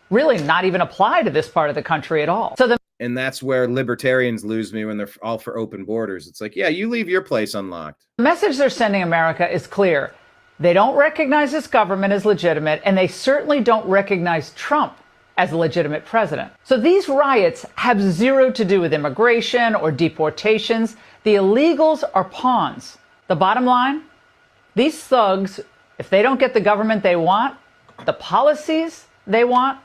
really not even apply to this part of the country at all. And that's where libertarians lose me when they're all for open borders. It's like, yeah, you leave your place unlocked. The message they're sending America is clear. They don't recognize this government as legitimate, and they certainly don't recognize Trump as a legitimate president. So these riots have zero to do with immigration or deportations. The illegals are pawns. The bottom line, these thugs, if they don't get the government they want, the policies they want,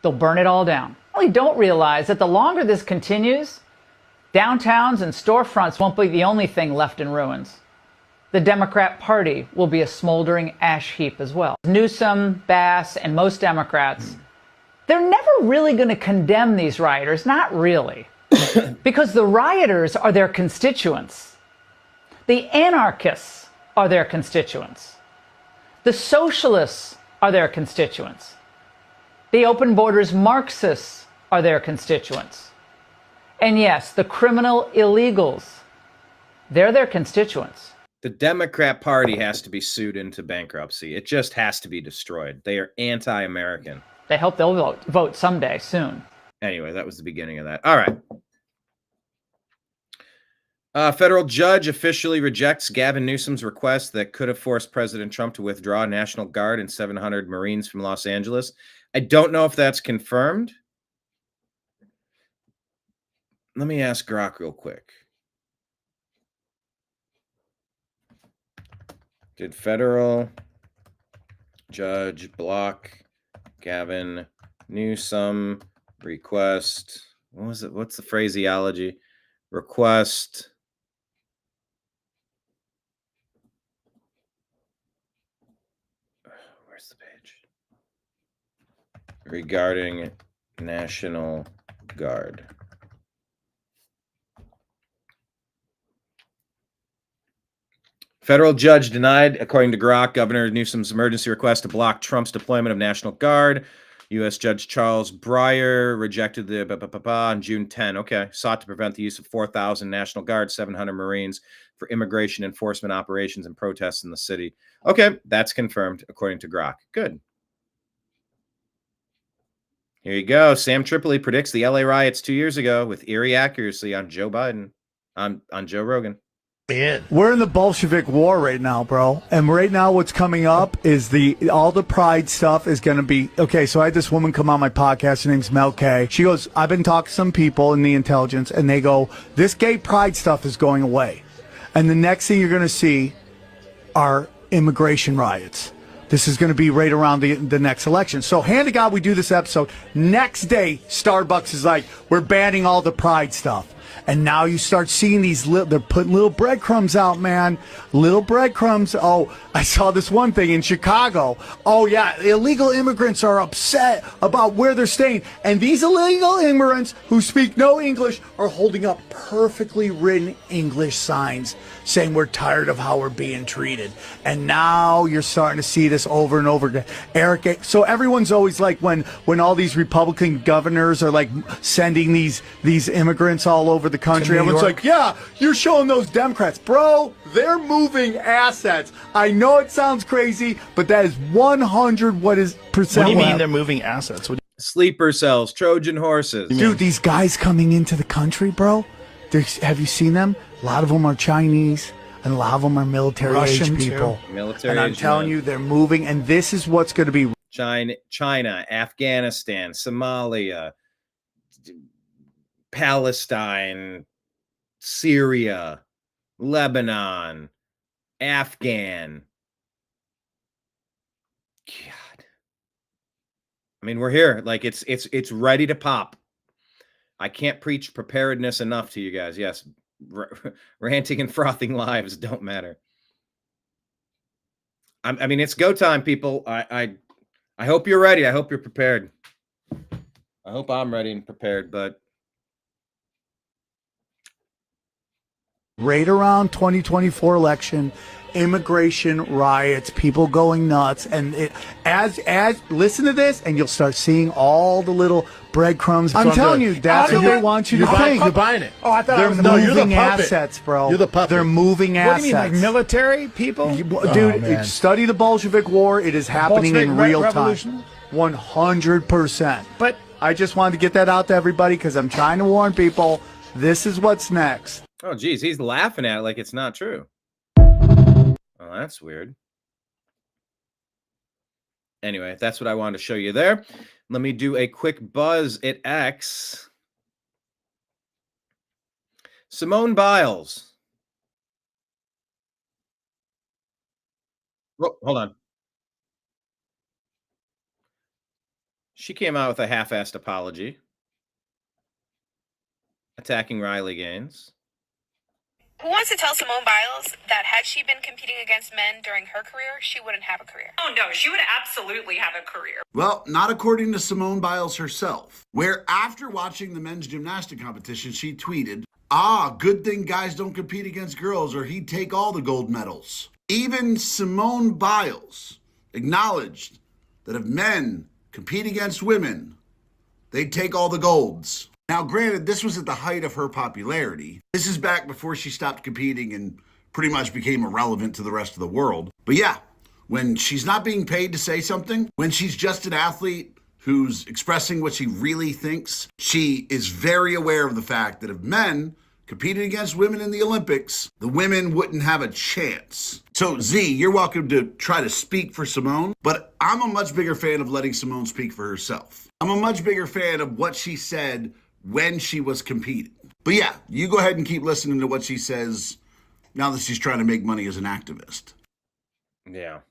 they'll burn it all down. They don't realize that the longer this continues, downtowns and storefronts won't be the only thing left in ruins. The Democrat Party will be a smoldering ash heap as well. Newsom, Bass, and most Democrats, they're never really going to condemn these rioters. Not really. Because the rioters are their constituents. The anarchists are their constituents. The socialists are their constituents. The open borders Marxists are their constituents. And yes, the criminal illegals, they're their constituents. The Democrat Party has to be sued into bankruptcy. It just has to be destroyed. They are anti-American. They hope they'll vote someday soon. Anyway, that was the beginning of that. All right. Federal judge officially rejects Gavin Newsom's request that could have forced President Trump to withdraw National Guard and 700 Marines from Los Angeles. I don't know if that's confirmed. Let me ask Grok real quick. Did federal judge block Gavin Newsom request? What was it? What's the phraseology? Request. Where's the page? Regarding National Guard. Federal judge denied, according to Grok, Governor Newsom's emergency request to block Trump's deployment of National Guard. U.S. Judge Charles Breyer rejected the on June 10. Okay. Sought to prevent the use of 4,000 National Guard, 700 Marines for immigration enforcement operations and protests in the city. Okay. That's confirmed, according to Grok. Good. Here you go. Sam Tripoli predicts the LA riots 2 years ago with eerie accuracy on Joe Biden, on Joe Rogan. We're in the Bolshevik war right now, bro. And right now what's coming up is all the pride stuff is going to be, okay, so I had this woman come on my podcast. Her name's Mel K. She goes, I've been talking to some people in the intelligence, and they go, this gay pride stuff is going away. And the next thing you're going to see are immigration riots. This is going to be right around the next election. So hand to God, we do this episode. Next day, Starbucks is like, we're banning all the pride stuff. And now you start seeing they're putting little breadcrumbs out, man. Little breadcrumbs. Oh, I saw this one thing in Chicago. Oh, yeah, illegal immigrants are upset about where they're staying. And these illegal immigrants who speak no English are holding up perfectly written English signs saying we're tired of how we're being treated. And now you're starting to see this over and over again. Eric, so everyone's always like, when all these Republican governors are like sending these immigrants all over the country, everyone's like, yeah, you're showing those Democrats. Bro, they're moving assets. I know it sounds crazy, but that is 100 what is percent. What do you mean they're moving assets? Sleeper cells, Trojan horses. Dude, these guys coming into the country, bro, have you seen them? A lot of them are Chinese, and a lot of them are military-age people. And I'm telling you, they're moving, and this is what's going to be. China, Afghanistan, Somalia, Palestine, Syria, Lebanon, Afghan. God. I mean, we're here. Like, it's ready to pop. I can't preach preparedness enough to you guys. Yes, ranting and frothing lives don't matter. I mean, it's go time, people. I hope you're ready. I hope you're prepared. I hope I'm ready and prepared, but right around 2024 election, immigration riots, people going nuts, and as listen to this, and you'll start seeing all the little breadcrumbs. I'm telling you, that's what they want you to think. You're buying it. Oh, I thought they're moving assets, bro. You're the puppet. They're moving assets. What do you mean, like military people? Dude, study the Bolshevik War. It is happening in real time. 100%. But I just wanted to get that out to everybody because I'm trying to warn people. This is what's next. oh, geez, he's laughing at it like it's not true. Oh, that's weird. Anyway, that's what I wanted to show you there. Let me do a quick buzz at X. Simone Biles. Oh, hold on. She came out with a half-assed apology, attacking Riley Gaines. Who wants to tell Simone Biles that had she been competing against men during her career, she wouldn't have a career? Oh no, she would absolutely have a career. Well, not according to Simone Biles herself, where after watching the men's gymnastic competition, she tweeted, good thing guys don't compete against girls or he'd take all the gold medals. Even Simone Biles acknowledged that if men compete against women, they'd take all the golds. Now, granted, this was at the height of her popularity. This is back before she stopped competing and pretty much became irrelevant to the rest of the world. But yeah, when she's not being paid to say something, when she's just an athlete who's expressing what she really thinks, she is very aware of the fact that if men competed against women in the Olympics, the women wouldn't have a chance. So Z, you're welcome to try to speak for Simone, but I'm a much bigger fan of letting Simone speak for herself. I'm a much bigger fan of what she said when she was competing. But yeah, you go ahead and keep listening to what she says now that she's trying to make money as an activist. Yeah.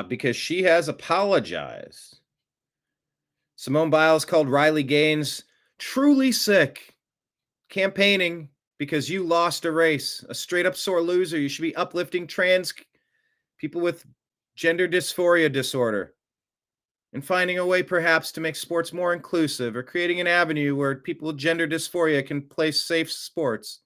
Because she has apologized. Simone Biles called Riley Gaines truly sick, campaigning because you lost a race, a straight up sore loser. You should be uplifting trans people with gender dysphoria disorder and finding a way perhaps to make sports more inclusive or creating an avenue where people with gender dysphoria can play safe sports.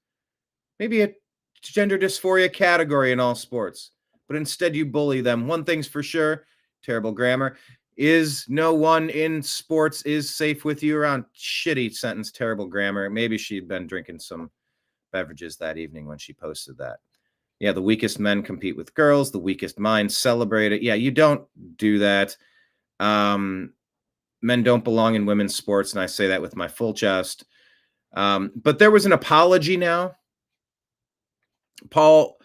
Maybe a gender dysphoria category in all sports, but instead you bully them. One thing's for sure, terrible grammar, is no one in sports is safe with you around. Shitty sentence, terrible grammar. Maybe she'd been drinking some beverages that evening when she posted that. Yeah, the weakest men compete with girls. The weakest minds celebrate it. Yeah, you don't do that. men don't belong in women's sports, and I say that with my full chest. But there was an apology now. Paul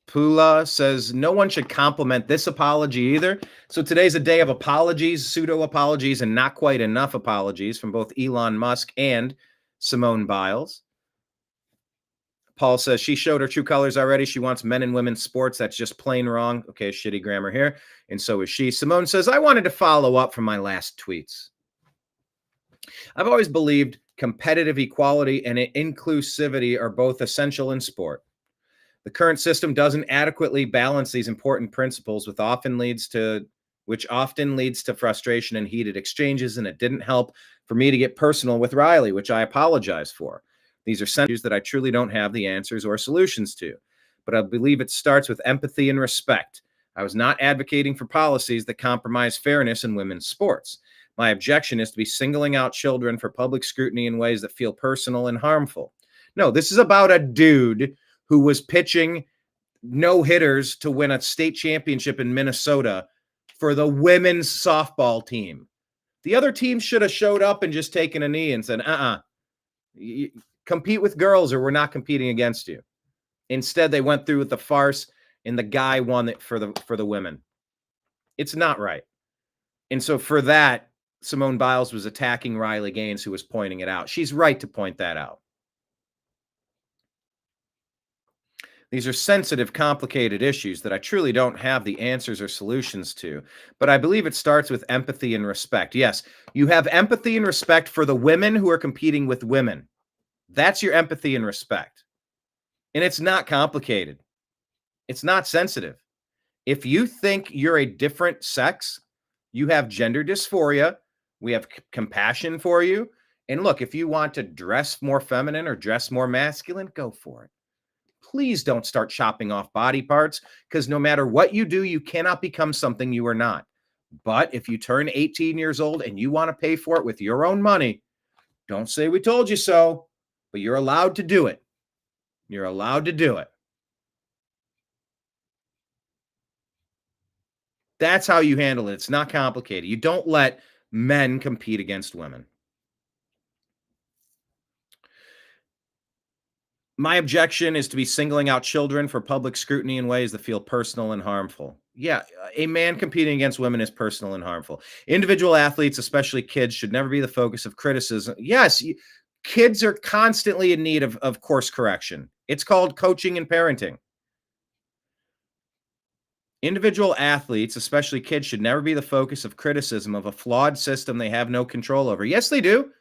Pula says no one should compliment this apology either. So today's a day of apologies, pseudo apologies, and not quite enough apologies from both Elon Musk and Simone Biles. Paul says she showed her true colors already. She wants men and women's sports. That's just plain wrong. Okay, shitty grammar here. And so is she. Simone says, I wanted to follow up from my last tweets. I've always believed competitive equality and inclusivity are both essential in sport. The current system doesn't adequately balance these important principles, which often leads to frustration and heated exchanges, and it didn't help for me to get personal with Riley, which I apologize for. These are issues that I truly don't have the answers or solutions to, but I believe it starts with empathy and respect. I was not advocating for policies that compromise fairness in women's sports. My objection is to be singling out children for public scrutiny in ways that feel personal and harmful. No, this is about a dude who was pitching no-hitters to win a state championship in Minnesota for the women's softball team. The other team should have showed up and just taken a knee and said, compete with girls or we're not competing against you. Instead, they went through with the farce and the guy won it for the women. It's not right. And so for that, Simone Biles was attacking Riley Gaines, who was pointing it out. She's right to point that out. These are sensitive, complicated issues that I truly don't have the answers or solutions to, but I believe it starts with empathy and respect. Yes, you have empathy and respect for the women who are competing with women. That's your empathy and respect. And it's not complicated. It's not sensitive. If you think you're a different sex, you have gender dysphoria, we have compassion for you. And look, if you want to dress more feminine or dress more masculine, go for it. Please don't start chopping off body parts, because no matter what you do, you cannot become something you are not. But if you turn 18 years old and you want to pay for it with your own money, don't say we told you so, but you're allowed to do it. You're allowed to do it. That's how you handle it. It's not complicated. You don't let men compete against women. My objection is to be singling out children for public scrutiny in ways that feel personal and harmful. Yeah, a man competing against women is personal and harmful. Individual athletes, especially kids, should never be the focus of criticism. Yes, kids are constantly in need of course correction. It's called coaching and parenting. Individual athletes, especially kids, should never be the focus of criticism of a flawed system they have no control over. Yes, they do.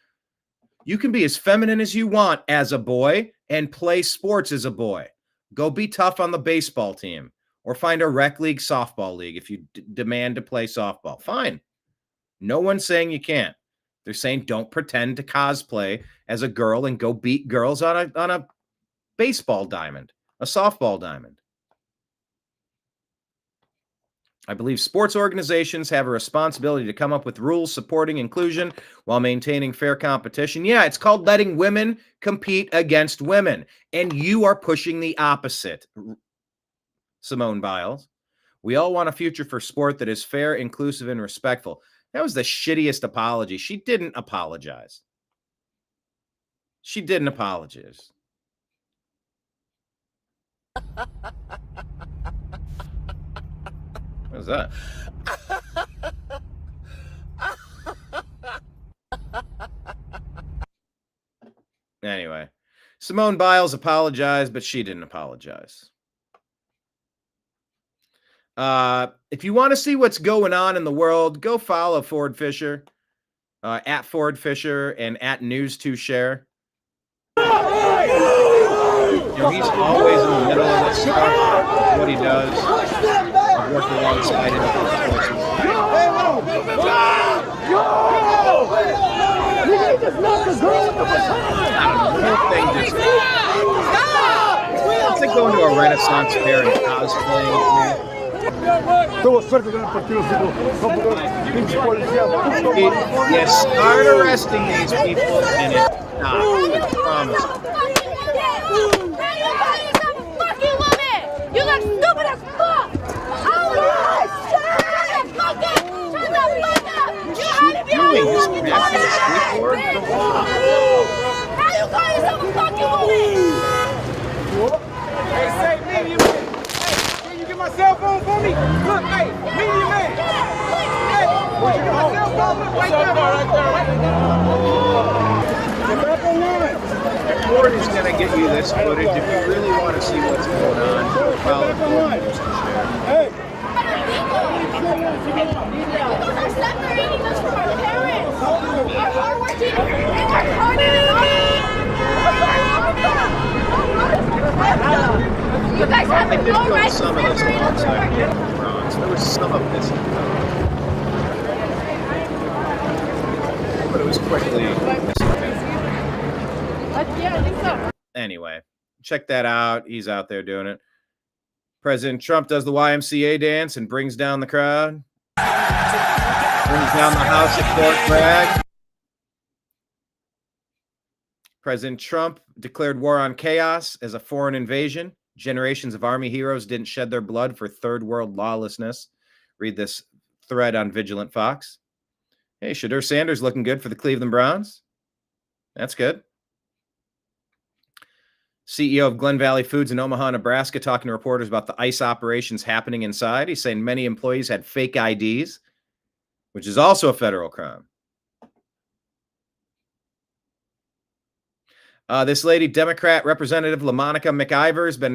You can be as feminine as you want as a boy and play sports as a boy. Go be tough on the baseball team or find a rec league softball league if you demand to play softball. Fine. No one's saying you can't. They're saying don't pretend to cosplay as a girl and go beat girls on a baseball diamond, a softball diamond. I believe sports organizations have a responsibility to come up with rules supporting inclusion while maintaining fair competition. Yeah, it's called letting women compete against women. And you are pushing the opposite, Simone Biles. We all want a future for sport that is fair, inclusive, and respectful. That was the shittiest apology. She didn't apologize. She didn't apologize. What was that? Anyway, Simone Biles apologized, but she didn't apologize. If you want to see what's going on in the world, go follow Ford Fisher, at Ford Fisher and at News2Share. He's always in the middle of this stuff. What he does. I've worked alongside him. It's like going to a Renaissance fair and cosplaying. You start arresting these people and it stops. I promise. Fucking woman! You look stupid as fuck! Oh my God! Shut the fuck up! Shut the fuck Hey, look, hey, medium man. Hey, where'd you get my cell phone? Right there, Get back online. Ford is going to get you this footage if you really want to see what's going on. Follow Ford News to share. Hey. They're separating us from our parents. Our hardworking and retarded you guys have no right to separate us from our parents. There was some of this, but it was quickly misinterpreted. Yeah, I think so. Anyway, check that out. He's out there doing it. President Trump does the YMCA dance and brings down the crowd. Brings down the House at Fort Bragg. President Trump declared war on chaos as a foreign invasion. Generations of Army heroes didn't shed their blood for third world lawlessness. Read this thread on Vigilant Fox. Hey, Shadur Sanders looking good for the Cleveland Browns. That's good. CEO of Glen Valley Foods in Omaha, Nebraska, talking to reporters about the ICE operations happening inside. He's saying many employees had fake IDs, which is also a federal crime. This lady, Democrat Representative LaMonica McIver, has been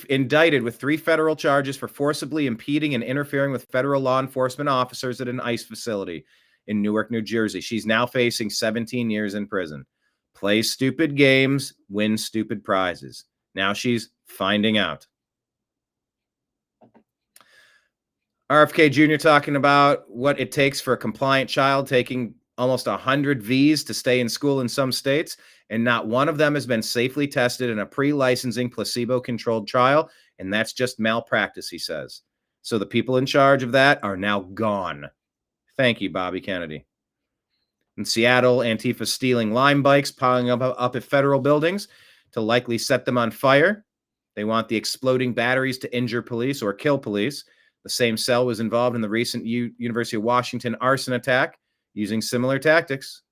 indicted with three federal charges for forcibly impeding and interfering with federal law enforcement officers at an ICE facility in Newark, New Jersey. She's now facing 17 years in prison. Play stupid games, win stupid prizes. Now she's finding out. RFK Jr. talking about what it takes for a compliant child taking almost 100 Vs to stay in school in some states, and not one of them has been safely tested in a pre-licensing placebo-controlled trial, and that's just malpractice, he says. So the people in charge of that are now gone. Thank you, Bobby Kennedy. In Seattle, Antifa stealing Lime bikes, piling up at federal buildings to likely set them on fire. They want the exploding batteries to injure police or kill police. The same cell was involved in the recent University of Washington arson attack, using similar tactics.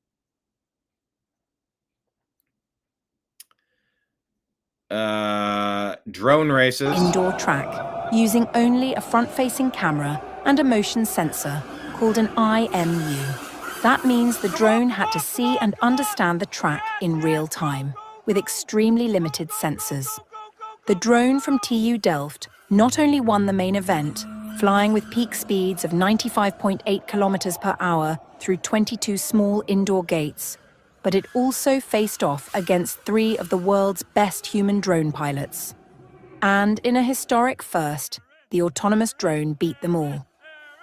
Drone races. Indoor track, using only a front-facing camera and a motion sensor called an IMU. That means the drone had to see and understand the track in real time, with extremely limited sensors. The drone from TU Delft not only won the main event, flying with peak speeds of 95.8 kilometers per hour through 22 small indoor gates, but it also faced off against 3 of the world's best human drone pilots. And in a historic first, the autonomous drone beat them all.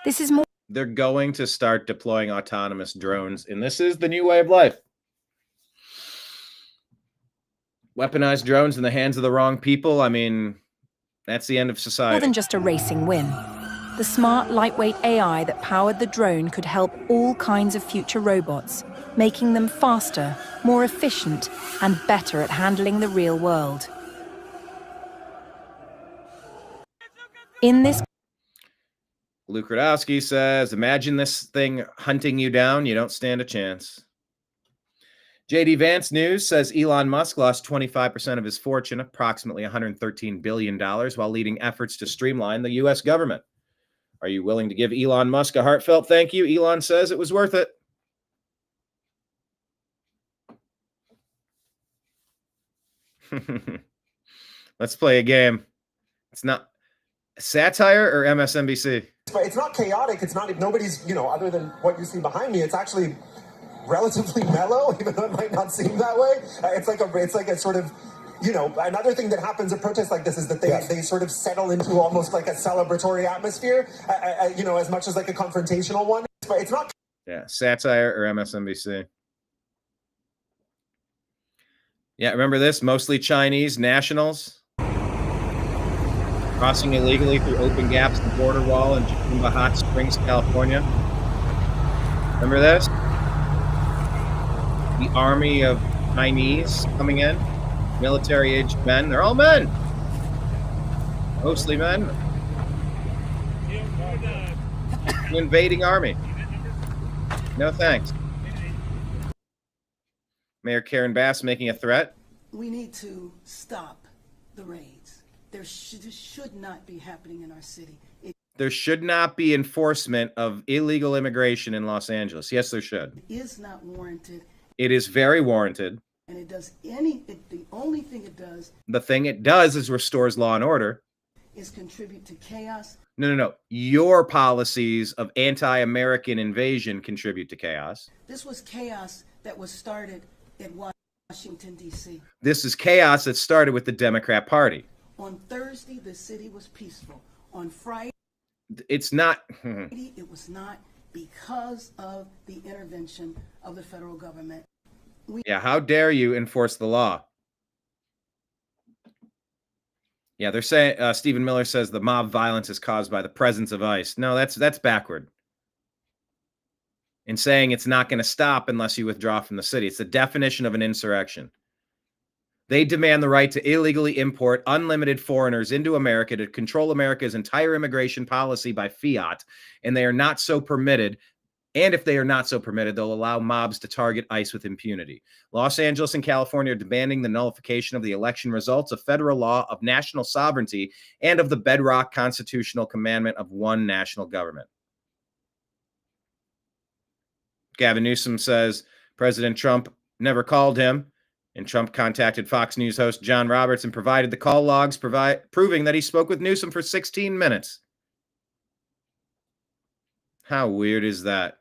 This is more. They're going to start deploying autonomous drones, and this is the new way of life. Weaponized drones in the hands of the wrong people. I mean, that's the end of society. More than just a racing win. The smart, lightweight AI that powered the drone could help all kinds of future robots, making them faster, more efficient, and better at handling the real world. In this, Luke Radowski says, imagine this thing hunting you down. You don't stand a chance. JD Vance News says Elon Musk lost 25% of his fortune, approximately $113 billion, while leading efforts to streamline the U.S. government. Are you willing to give Elon Musk a heartfelt thank you? Elon says it was worth it. Let's play a game. It's not satire or MSNBC. But it's not chaotic. It's not, nobody's, other than what you see behind me, it's actually relatively mellow, even though it might not seem that way. It's like a sort of, another thing that happens at protests like this is that they sort of settle into almost like a celebratory atmosphere, as much as like a confrontational one. But it's not. Yeah, satire or MSNBC. Yeah, remember this? Mostly Chinese nationals crossing illegally through open gaps in the border wall in Jacumba Hot Springs, California. Remember this? The army of Chinese coming in, military-aged men. They're all men. Mostly men. The invading army. No thanks. Mayor Karen Bass making a threat. We need to stop the raids. this should not be happening in our city. There should not be enforcement of illegal immigration in Los Angeles. Yes, there should. It is not warranted. It is very warranted. And it does the only thing it does. The thing it does is restores law and order. Is contribute to chaos. No. Your policies of anti-American invasion contribute to chaos. This was chaos that was started in Washington, D.C. This is chaos that started with the Democrat Party. On Thursday, the city was peaceful. On Friday, it's not. It was not because of the intervention of the federal government. Yeah, how dare you enforce the law? Yeah, they're saying, Stephen Miller says the mob violence is caused by the presence of ICE. No, that's backward. In saying it's not going to stop unless you withdraw from the city. It's the definition of an insurrection. They demand the right to illegally import unlimited foreigners into America to control America's entire immigration policy by fiat, and they are not so permitted. And if they are not so permitted, they'll allow mobs to target ICE with impunity. Los Angeles and California are demanding the nullification of the election results, of federal law, of national sovereignty, and of the bedrock constitutional commandment of one national government. Gavin Newsom says President Trump never called him, and Trump contacted Fox News host John Roberts and provided the call logs proving that he spoke with Newsom for 16 minutes. How weird is that?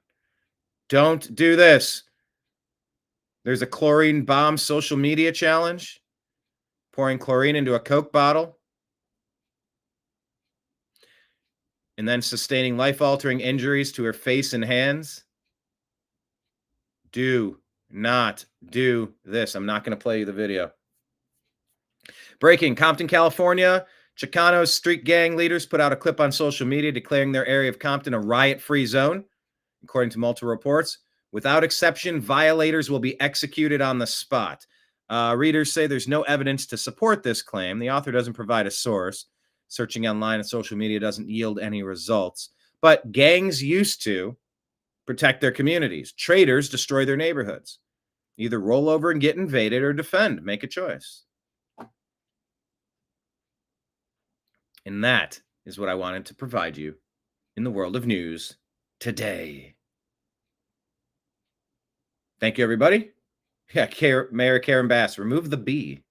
Don't do this. There's a chlorine bomb social media challenge. Pouring chlorine into a Coke bottle. And then sustaining life-altering injuries to her face and hands. Do not do this. I'm not going to play you the video. Breaking, Compton, California. Chicanos street gang leaders put out a clip on social media declaring their area of Compton a riot-free zone. According to multiple reports, without exception, violators will be executed on the spot. Readers say there's no evidence to support this claim. The author doesn't provide a source. Searching online and social media doesn't yield any results. But gangs used to protect their communities. Traitors destroy their neighborhoods. Either roll over and get invaded or defend. Make a choice. And that is what I wanted to provide you in the world of news today. Thank you, everybody. Yeah, Mayor Karen Bass, remove the B.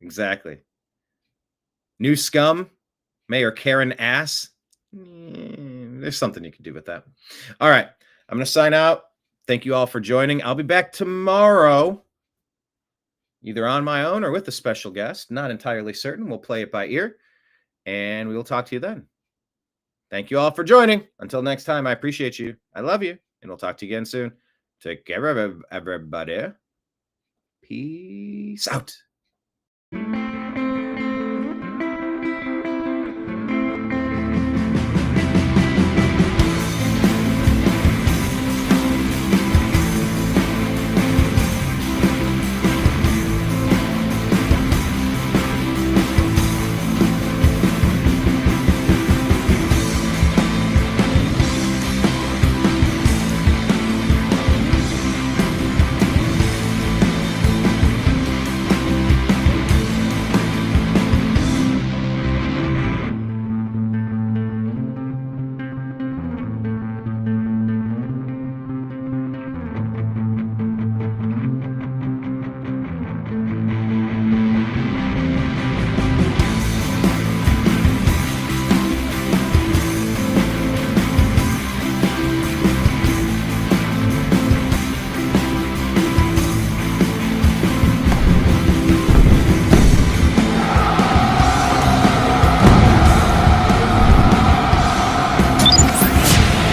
Exactly. New scum, Mayor Karen Ass. There's something you can do with that. All right, I'm going to sign out. Thank you all for joining. I'll be back tomorrow, either on my own or with a special guest. Not entirely certain. We'll play it by ear, and we will talk to you then. Thank you all for joining. Until next time, I appreciate you. I love you, and we'll talk to you again soon. Take care of everybody. Peace out.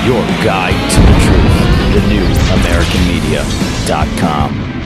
Your guide to the truth. TheNewAmericanMedia.com.